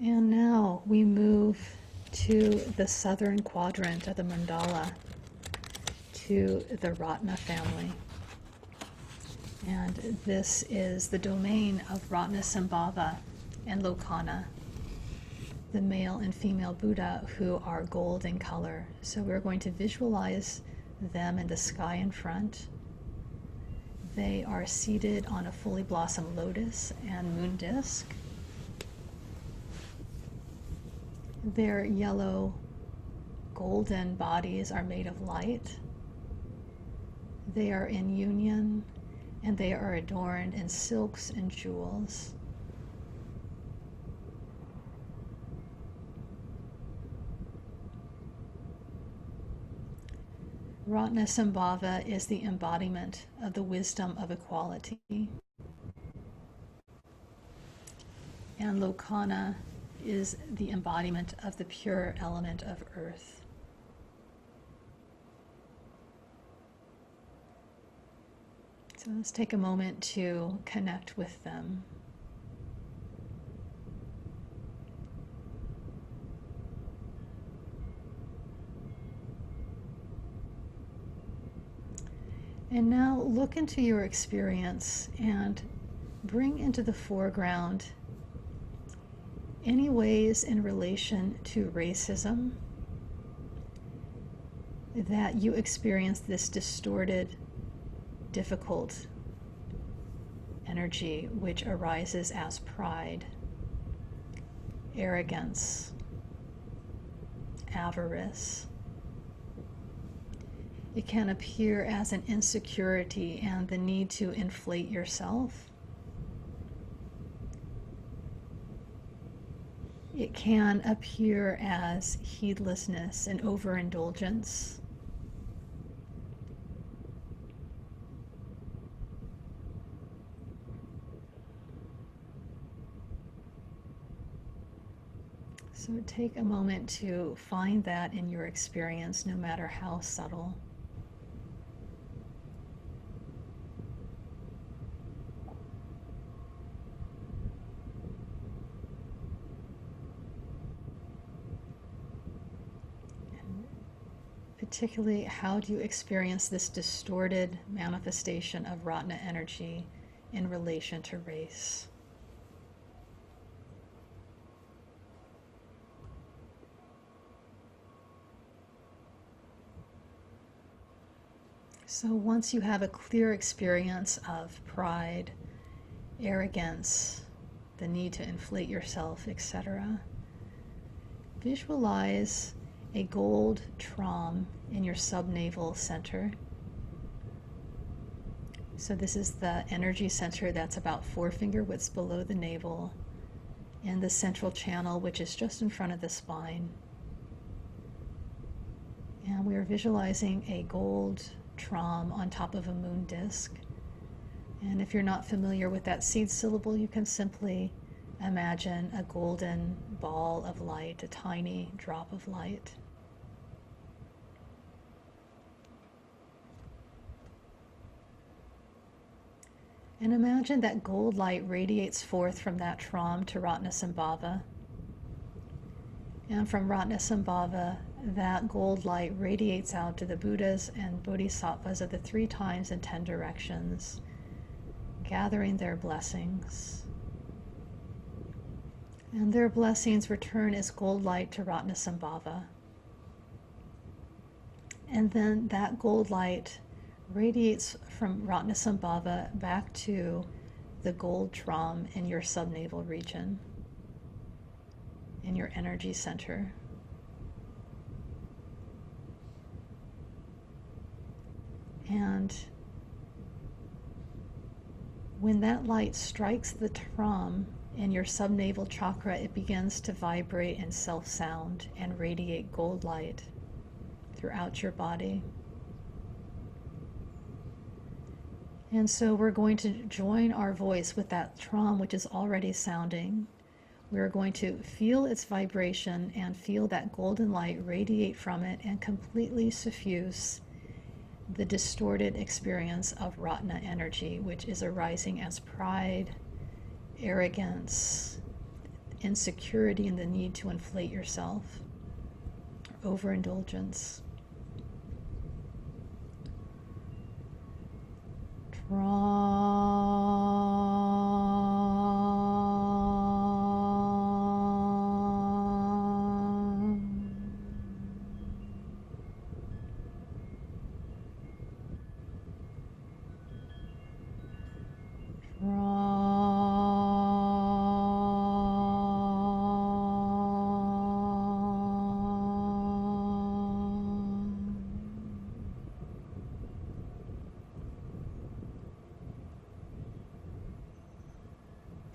And now we move to the southern quadrant of the mandala, to the Ratna family. And this is the domain of Ratnasambhava and Lokana, the male and female Buddha who are gold in color. So we're going to visualize them in the sky in front. They are seated on a fully blossomed lotus and moon disk. Their yellow golden bodies are made of light. They are in union, and they are adorned in silks and jewels. Ratnasambhava is the embodiment of the wisdom of equality. And Lokana is the embodiment of the pure element of earth. So let's take a moment to connect with them. And now look into your experience and bring into the foreground any ways in relation to racism that you experience this distorted, difficult energy which arises as pride, arrogance, avarice. It can appear as an insecurity and the need to inflate yourself. It can appear as heedlessness and overindulgence. So take a moment to find that in your experience, no matter how subtle. Particularly, how do you experience this distorted manifestation of Ratna energy in relation to race? So once you have a clear experience of pride, arrogance, the need to inflate yourself, etc., visualize a gold trom in your subnavel center. So this is the energy center that's about 4 finger widths below the navel, in the central channel, which is just in front of the spine. And we are visualizing a gold trom on top of a moon disk. And if you're not familiar with that seed syllable, you can simply imagine a golden ball of light, a tiny drop of light. And imagine that gold light radiates forth from that trom to Ratnasambhava. And from Ratnasambhava, that gold light radiates out to the Buddhas and Bodhisattvas of the 3 times and 10 directions, gathering their blessings. And their blessings return as gold light to Ratnasambhava. And then that gold light radiates from Ratnasambhava back to the gold trom in your subnavel region, in your energy center. And when that light strikes the trom in your subnavel chakra, it begins to vibrate in self-sound and radiate gold light throughout your body. And so we're going to join our voice with that trom which is already sounding. We're going to feel its vibration and feel that golden light radiate from it and completely suffuse the distorted experience of Ratna energy, which is arising as pride, arrogance, insecurity, and the need to inflate yourself, overindulgence.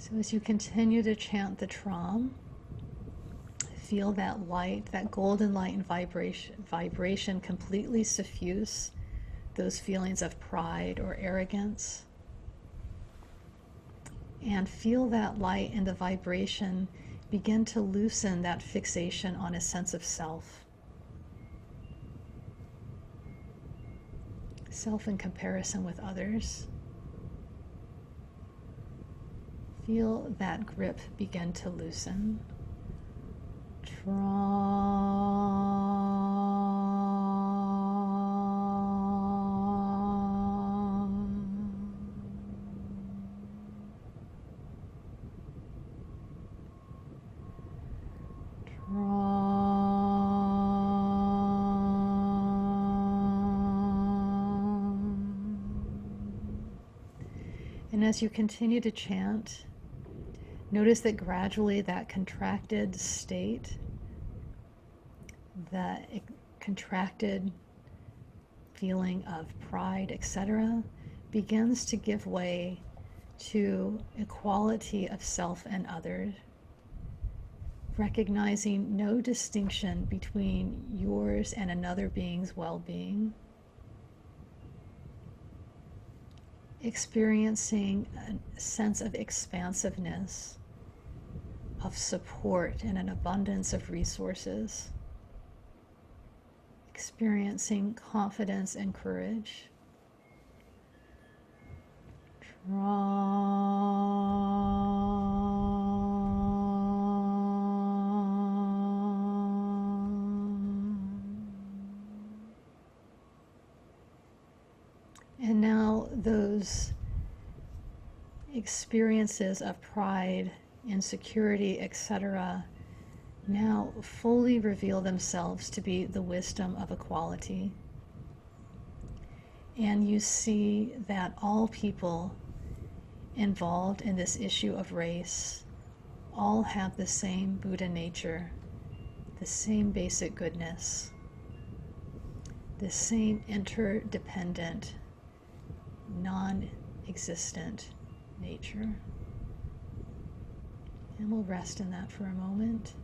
So as you continue to chant the Tram, feel that light, that golden light and vibration completely suffuse those feelings of pride or arrogance. And feel that light and the vibration begin to loosen that fixation on a sense of self. Self in comparison with others. Feel that grip begin to loosen. And as you continue to chant, notice that gradually that contracted state, that contracted feeling of pride, etc., begins to give way to equality of self and others, recognizing no distinction between yours and another being's well-being, experiencing a sense of expansiveness, of support and an abundance of resources, experiencing confidence and courage. And now those experiences of pride, insecurity, etc., now fully reveal themselves to be the wisdom of equality. And you see that all people involved in this issue of race all have the same Buddha nature, the same basic goodness, the same interdependent, non-existent nature. And we'll rest in that for a moment.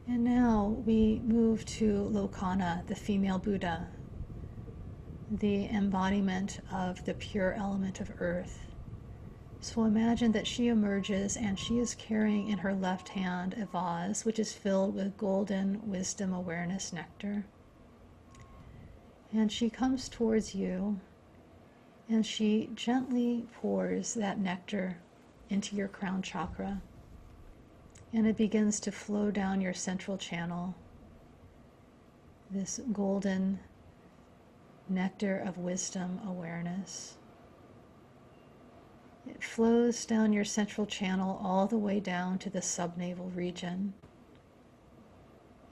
And now we move to Lokana, the female Buddha, the embodiment of the pure element of earth. So imagine that she emerges and she is carrying in her left hand a vase which is filled with golden wisdom awareness nectar. And she comes towards you and she gently pours that nectar into your crown chakra. And it begins to flow down your central channel, this golden nectar of wisdom awareness. It flows down your central channel all the way down to the subnavel region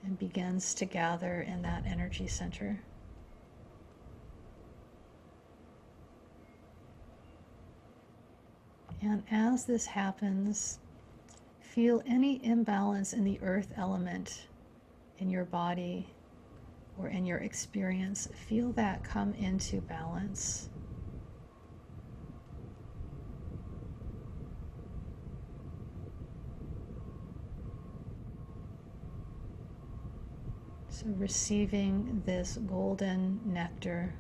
and begins to gather in that energy center. And as this happens, feel any imbalance in the earth element in your body or in your experience. Feel that come into balance. So receiving this golden nectar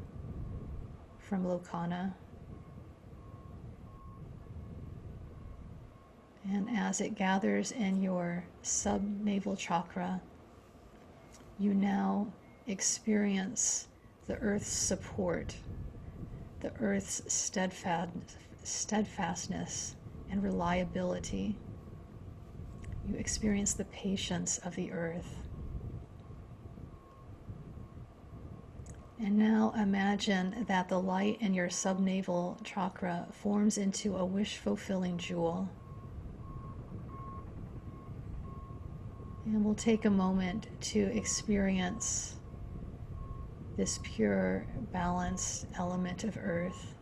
from Lokana. And as it gathers in your subnavel chakra, you now experience the earth's support, the earth's steadfastness and reliability. You experience the patience of the earth. And now imagine that the light in your subnavel chakra forms into a wish-fulfilling jewel. And we'll take a moment to experience this pure, balanced element of earth,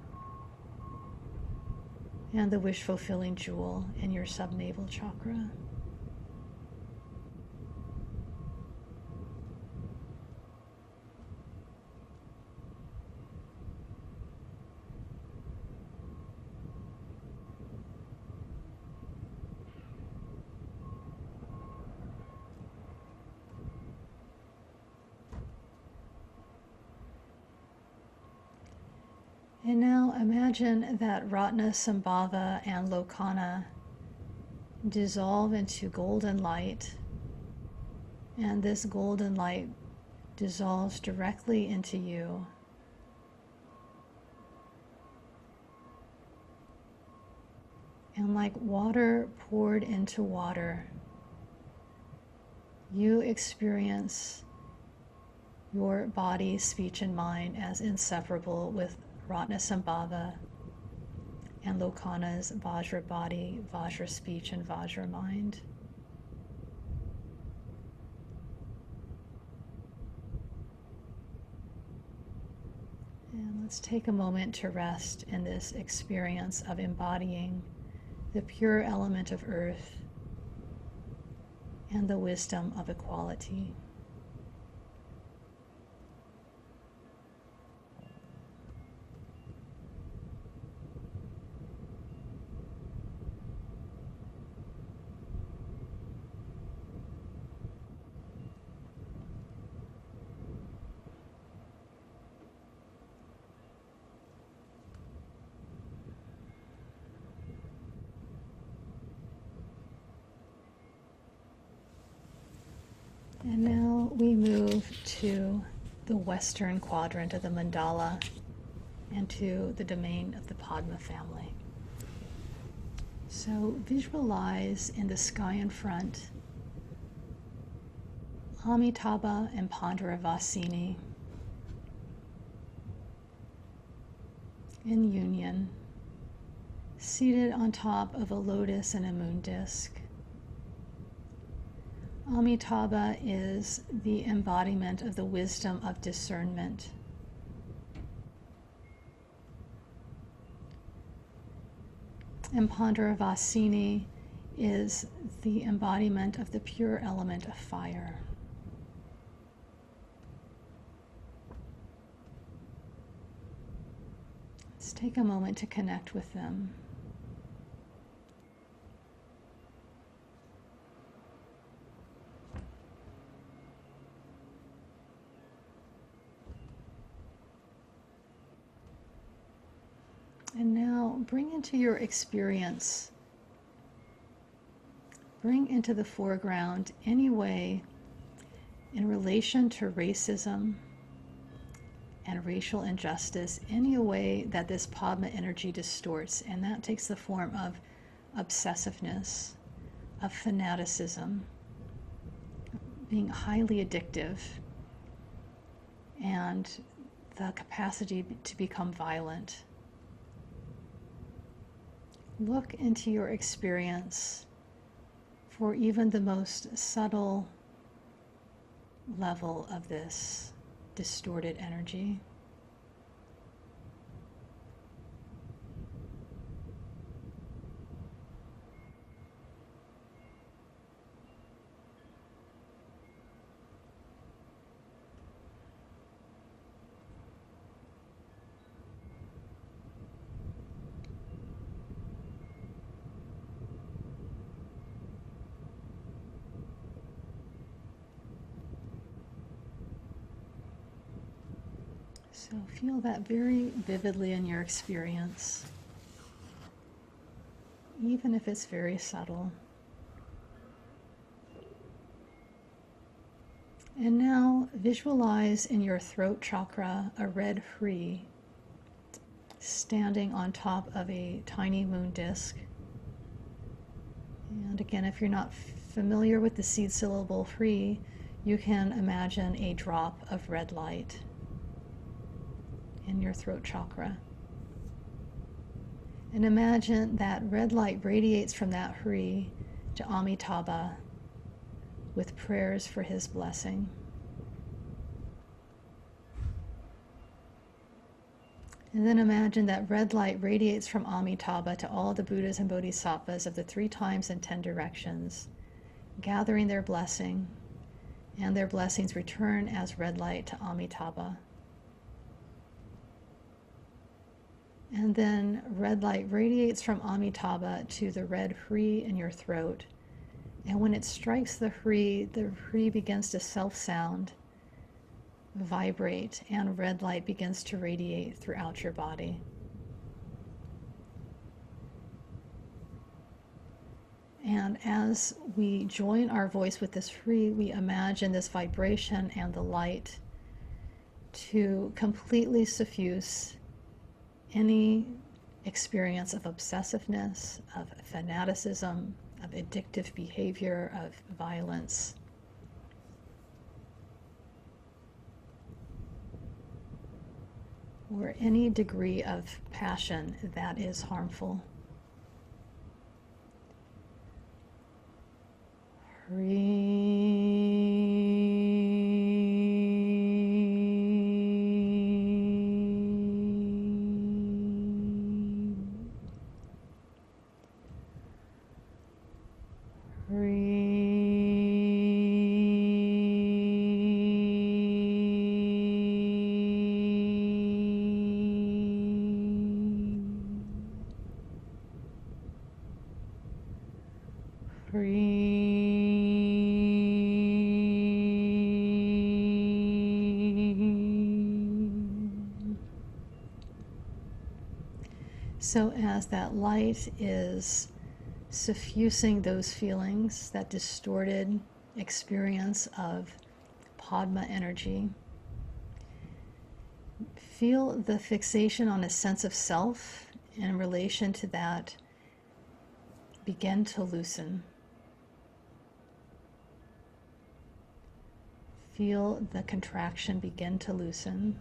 and the wish-fulfilling jewel in your subnavel chakra. And now imagine that Ratna, Sambhava, and Lokana dissolve into golden light, and this golden light dissolves directly into you. And like water poured into water, you experience your body, speech, and mind as inseparable with Ratna Sambhava and Lokana's Vajra body, Vajra speech, and Vajra mind. And let's take a moment to rest in this experience of embodying the pure element of earth and the wisdom of equality. And now we move to the western quadrant of the mandala and to the domain of the Padma family. So visualize in the sky in front Amitabha and Pandaravasini in union, seated on top of a lotus and a moon disk. Amitabha is the embodiment of the wisdom of discernment. And Pandaravasini is the embodiment of the pure element of fire. Let's take a moment to connect with them. And now bring into your experience, bring into the foreground any way in relation to racism and racial injustice, any way that this Padma energy distorts, and that takes the form of obsessiveness, of fanaticism, being highly addictive, and the capacity to become violent. Look into your experience for even the most subtle level of this distorted energy. So feel that very vividly in your experience, even if it's very subtle. And now visualize in your throat chakra a red Hri standing on top of a tiny moon disk. And again, if you're not familiar with the seed syllable Hri, you can imagine a drop of red light in your throat chakra. And imagine that red light radiates from that Hri to Amitabha with prayers for his blessing. And then imagine that red light radiates from Amitabha to all the Buddhas and Bodhisattvas of the 3 times and 10 directions, gathering their blessing, and their blessings return as red light to Amitabha. And then red light radiates from Amitabha to the red Hri in your throat. And when it strikes the Hri begins to self-sound, vibrate, and red light begins to radiate throughout your body. And as we join our voice with this Hri, we imagine this vibration and the light to completely suffuse any experience of obsessiveness, of fanaticism, of addictive behavior, of violence. Or any degree of passion that is harmful. So as that light is suffusing those feelings, that distorted experience of Padma energy, feel the fixation on a sense of self in relation to that begin to loosen. Feel the contraction begin to loosen.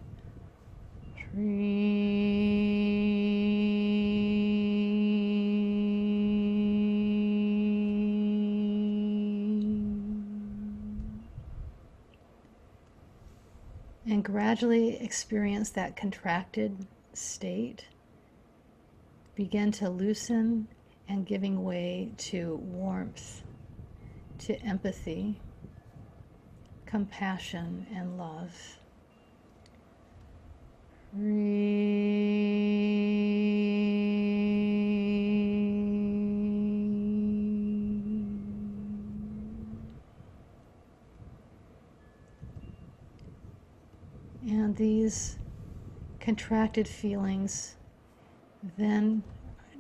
And gradually experience that contracted state begin to loosen and giving way to warmth, to empathy, compassion, and love. And these contracted feelings then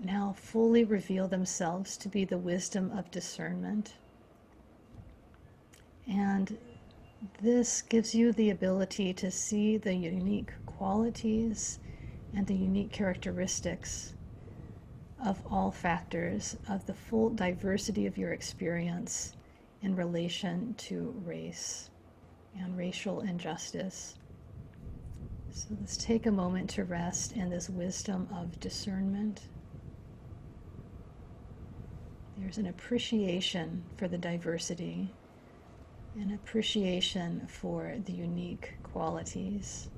now fully reveal themselves to be the wisdom of discernment. And this gives you the ability to see the unique qualities and the unique characteristics of all factors, of the full diversity of your experience in relation to race and racial injustice. So let's take a moment to rest in this wisdom of discernment. There's an appreciation for the diversity, an appreciation for the unique qualities.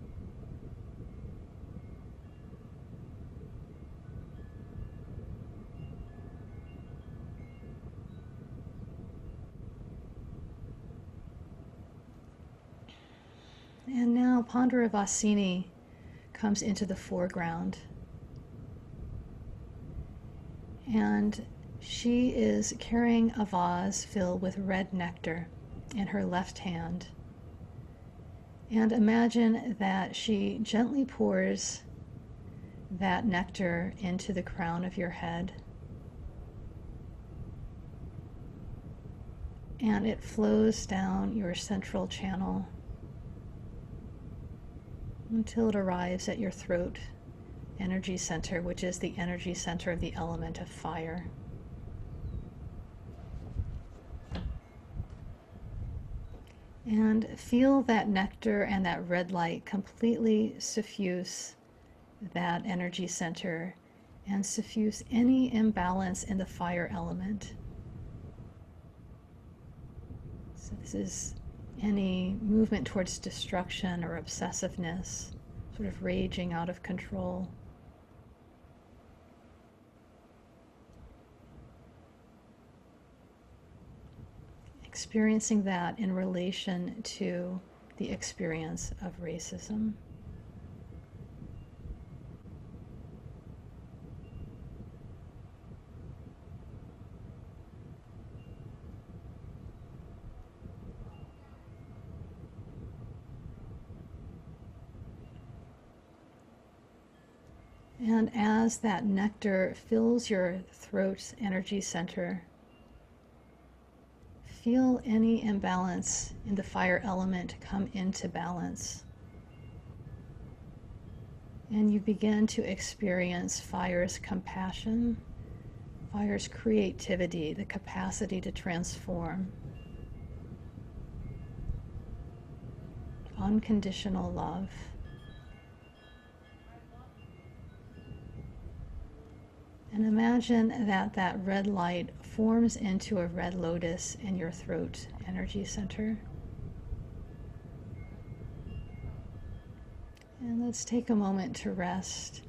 And now Pandaravasini comes into the foreground. And she is carrying a vase filled with red nectar in her left hand. And imagine that she gently pours that nectar into the crown of your head. And it flows down your central channel until it arrives at your throat energy center, which is the energy center of the element of fire. And feel that nectar and that red light completely suffuse that energy center and suffuse any imbalance in the fire element. So this is any movement towards destruction or obsessiveness sort of raging out of control. Experiencing that in relation to the experience of racism. And as that nectar fills your throat's energy center, feel any imbalance in the fire element come into balance. And you begin to experience fire's compassion, fire's creativity, the capacity to transform, unconditional love. And imagine that that red light forms into a red lotus in your throat energy center. And let's take a moment to rest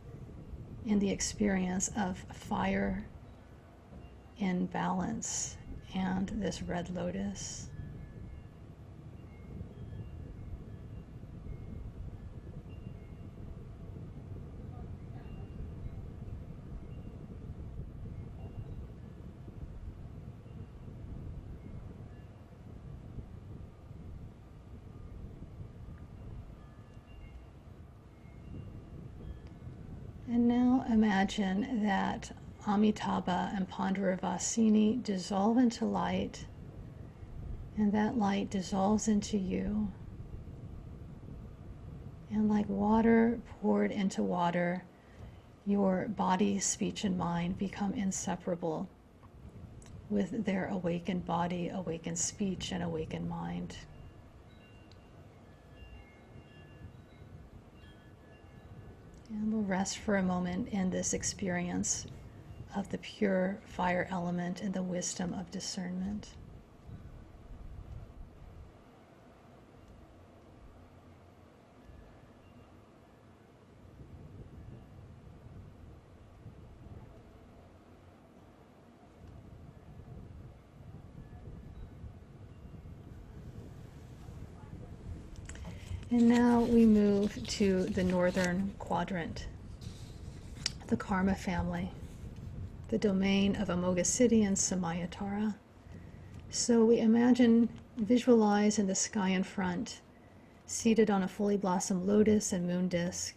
in the experience of fire in balance and this red lotus. And now imagine that Amitabha and Pandaravasini dissolve into light, and that light dissolves into you. And like water poured into water, your body, speech, and mind become inseparable with their awakened body, awakened speech, and awakened mind. And we'll rest for a moment in this experience of the pure fire element and the wisdom of discernment. And now we move to the northern quadrant, the Karma family, the domain of Amoghasiddhi and Samayatara. So we visualize in the sky in front, seated on a fully blossomed lotus and moon disk,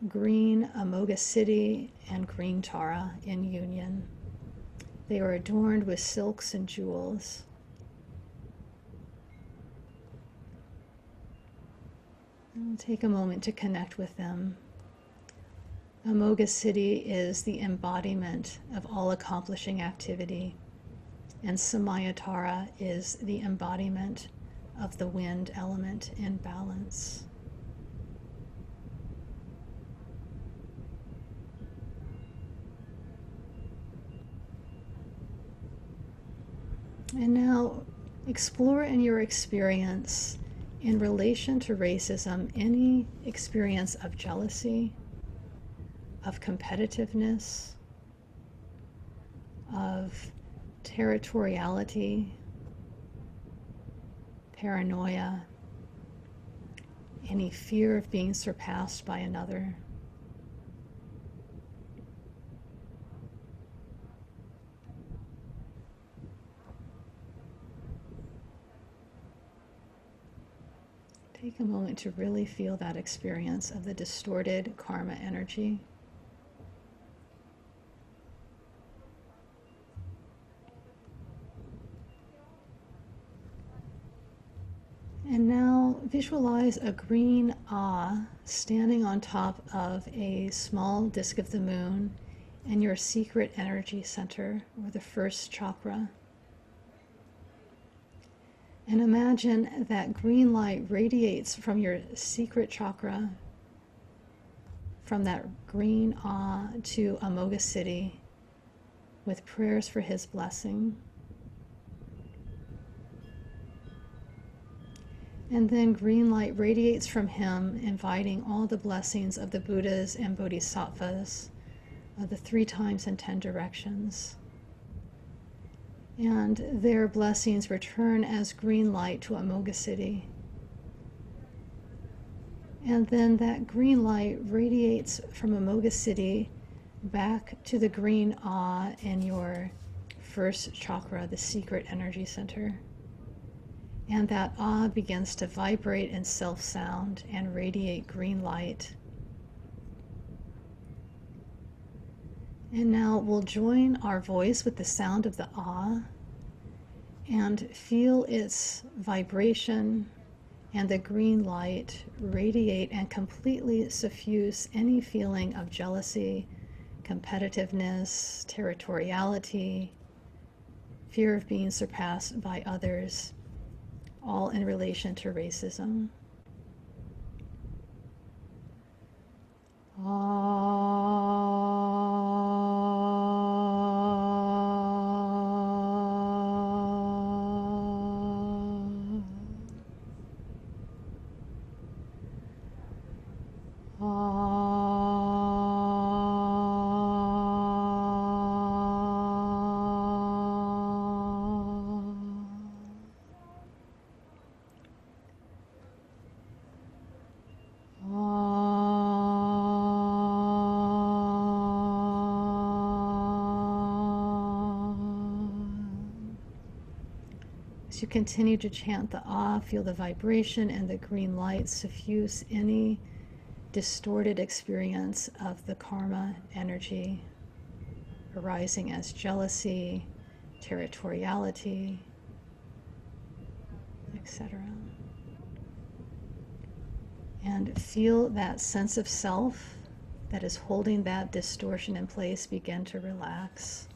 green Amoghasiddhi and green Tara in union. They are adorned with silks and jewels. We'll take a moment to connect with them. Amoghasiddhi is the embodiment of all accomplishing activity, and Samayatara is the embodiment of the wind element in balance. And now explore in your experience in relation to racism any experience of jealousy, of competitiveness, of territoriality, paranoia, any fear of being surpassed by another. Take a moment to really feel that experience of the distorted karma energy. And now visualize a green Ah standing on top of a small disk of the moon in your secret energy center, or the first chakra. And imagine that green light radiates from your secret chakra, from that green Ah to Amoghasiddhi, with prayers for his blessing. And then green light radiates from him, inviting all the blessings of the Buddhas and Bodhisattvas of the 3 times and 10 directions. And their blessings return as green light to Amoga City. And then that green light radiates from Amoga City back to the green awe in your first chakra, the secret energy center. And that awe begins to vibrate in self-sound and radiate green light. And now we'll join our voice with the sound of the awe and feel its vibration and the green light radiate and completely suffuse any feeling of jealousy, competitiveness, territoriality, fear of being surpassed by others, all in relation to racism. As you continue to chant the ah, feel the vibration and the green light suffuse any distorted experience of the karma energy arising as jealousy, territoriality, etc. And feel that sense of self that is holding that distortion in place begin to relax.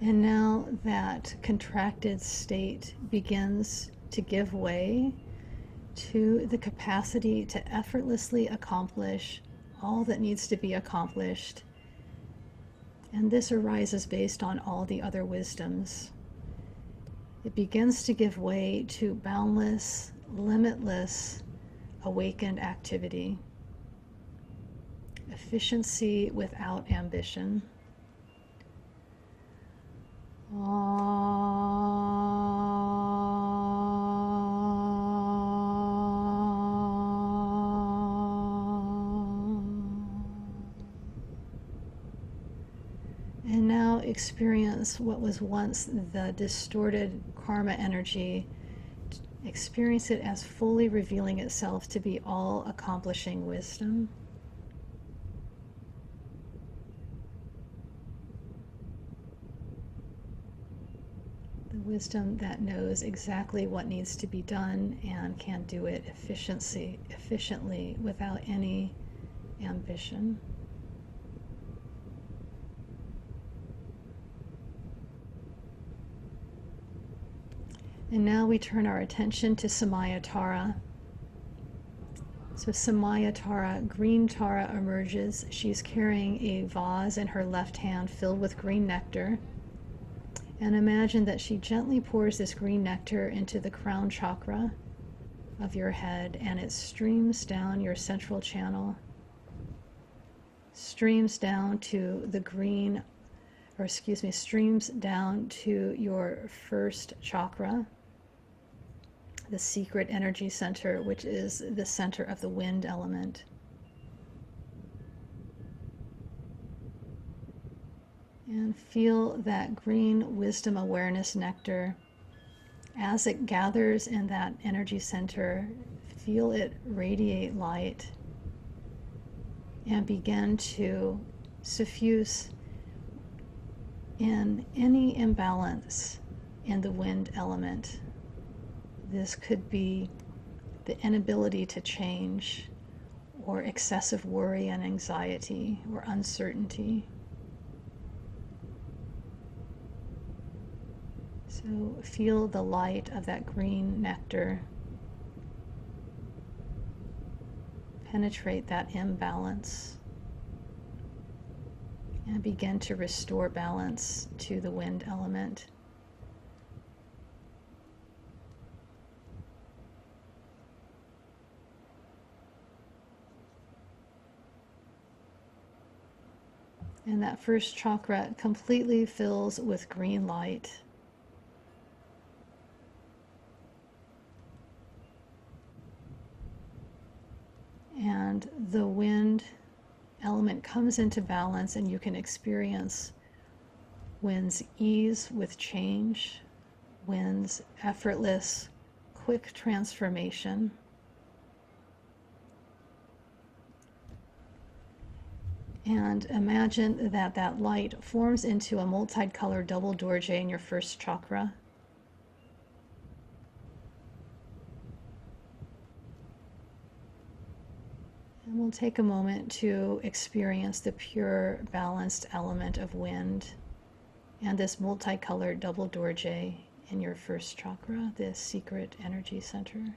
And now that contracted state begins to give way to the capacity to effortlessly accomplish all that needs to be accomplished. And this arises based on all the other wisdoms. It begins to give way to boundless, limitless, awakened activity, efficiency without ambition. And now experience what was once the distorted karma energy. Experience it as fully revealing itself to be all-accomplishing wisdom. The wisdom that knows exactly what needs to be done and can do it efficiently without any ambition. And now we turn our attention to Samaya Tara. So Samaya Tara, green Tara emerges. She's carrying a vase in her left hand filled with green nectar. And imagine that she gently pours this green nectar into the crown chakra of your head, and it streams down your central channel, streams down to streams down to your first chakra, the secret energy center, which is the center of the wind element. And feel that green wisdom awareness nectar as it gathers in that energy center. Feel it radiate light and begin to suffuse in any imbalance in the wind element. This could be the inability to change or excessive worry and anxiety or uncertainty. So feel the light of that green nectar penetrate that imbalance and begin to restore balance to the wind element. And that first chakra completely fills with green light. And the wind element comes into balance, and you can experience wind's ease with change, wind's effortless, quick transformation. And imagine that that light forms into a multicolored double dorje in your first chakra. And we'll take a moment to experience the pure, balanced element of wind and this multicolored double dorje in your first chakra, this secret energy center.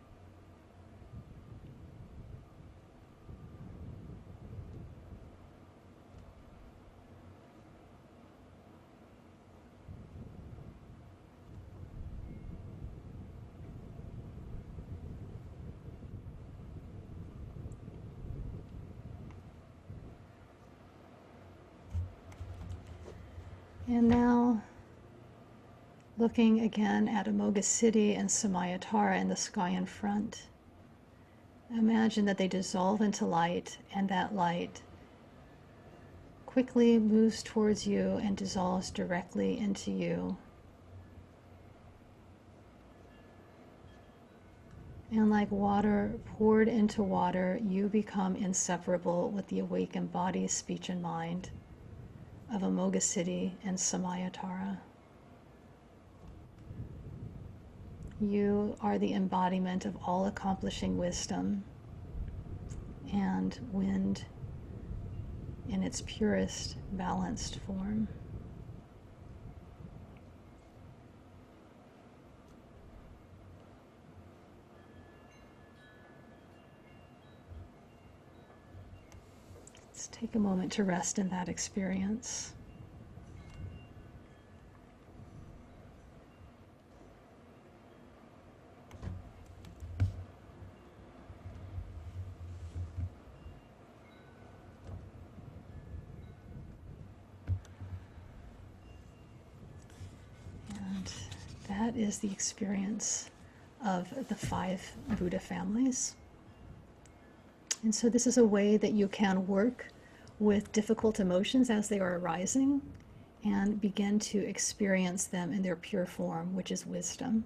And now, looking again at Amoghasiddhi and Samayatara in the sky in front, imagine that they dissolve into light, and that light quickly moves towards you and dissolves directly into you. And like water poured into water, you become inseparable with the awakened body, speech, and mind of Amoghasiddhi and Samayatara. You are the embodiment of all-accomplishing wisdom and wind in its purest, balanced form. Let's take a moment to rest in that experience. And that is the experience of the 5 Buddha families. And so this is a way that you can work with difficult emotions as they are arising and begin to experience them in their pure form, which is wisdom.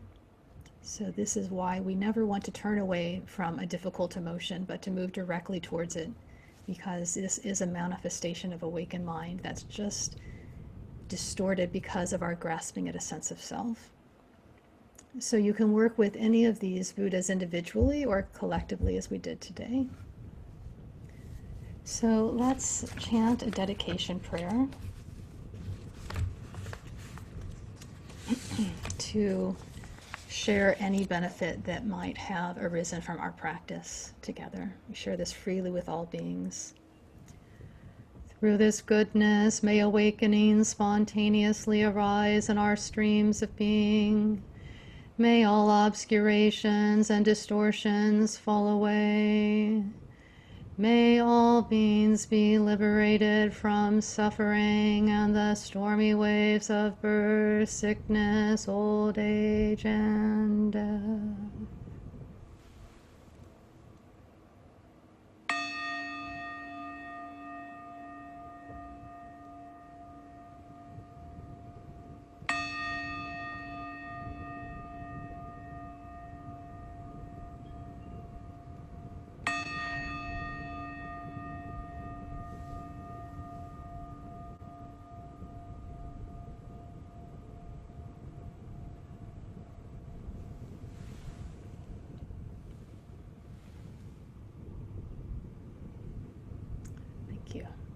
So this is why we never want to turn away from a difficult emotion, but to move directly towards it, because this is a manifestation of awakened mind that's just distorted because of our grasping at a sense of self. So you can work with any of these Buddhas individually or collectively, as we did today. So let's chant a dedication prayer to share any benefit that might have arisen from our practice together. We share this freely with all beings. Through this goodness, may awakenings spontaneously arise in our streams of being. May all obscurations and distortions fall away. May all beings be liberated from suffering and the stormy waves of birth, sickness, old age, and death. you.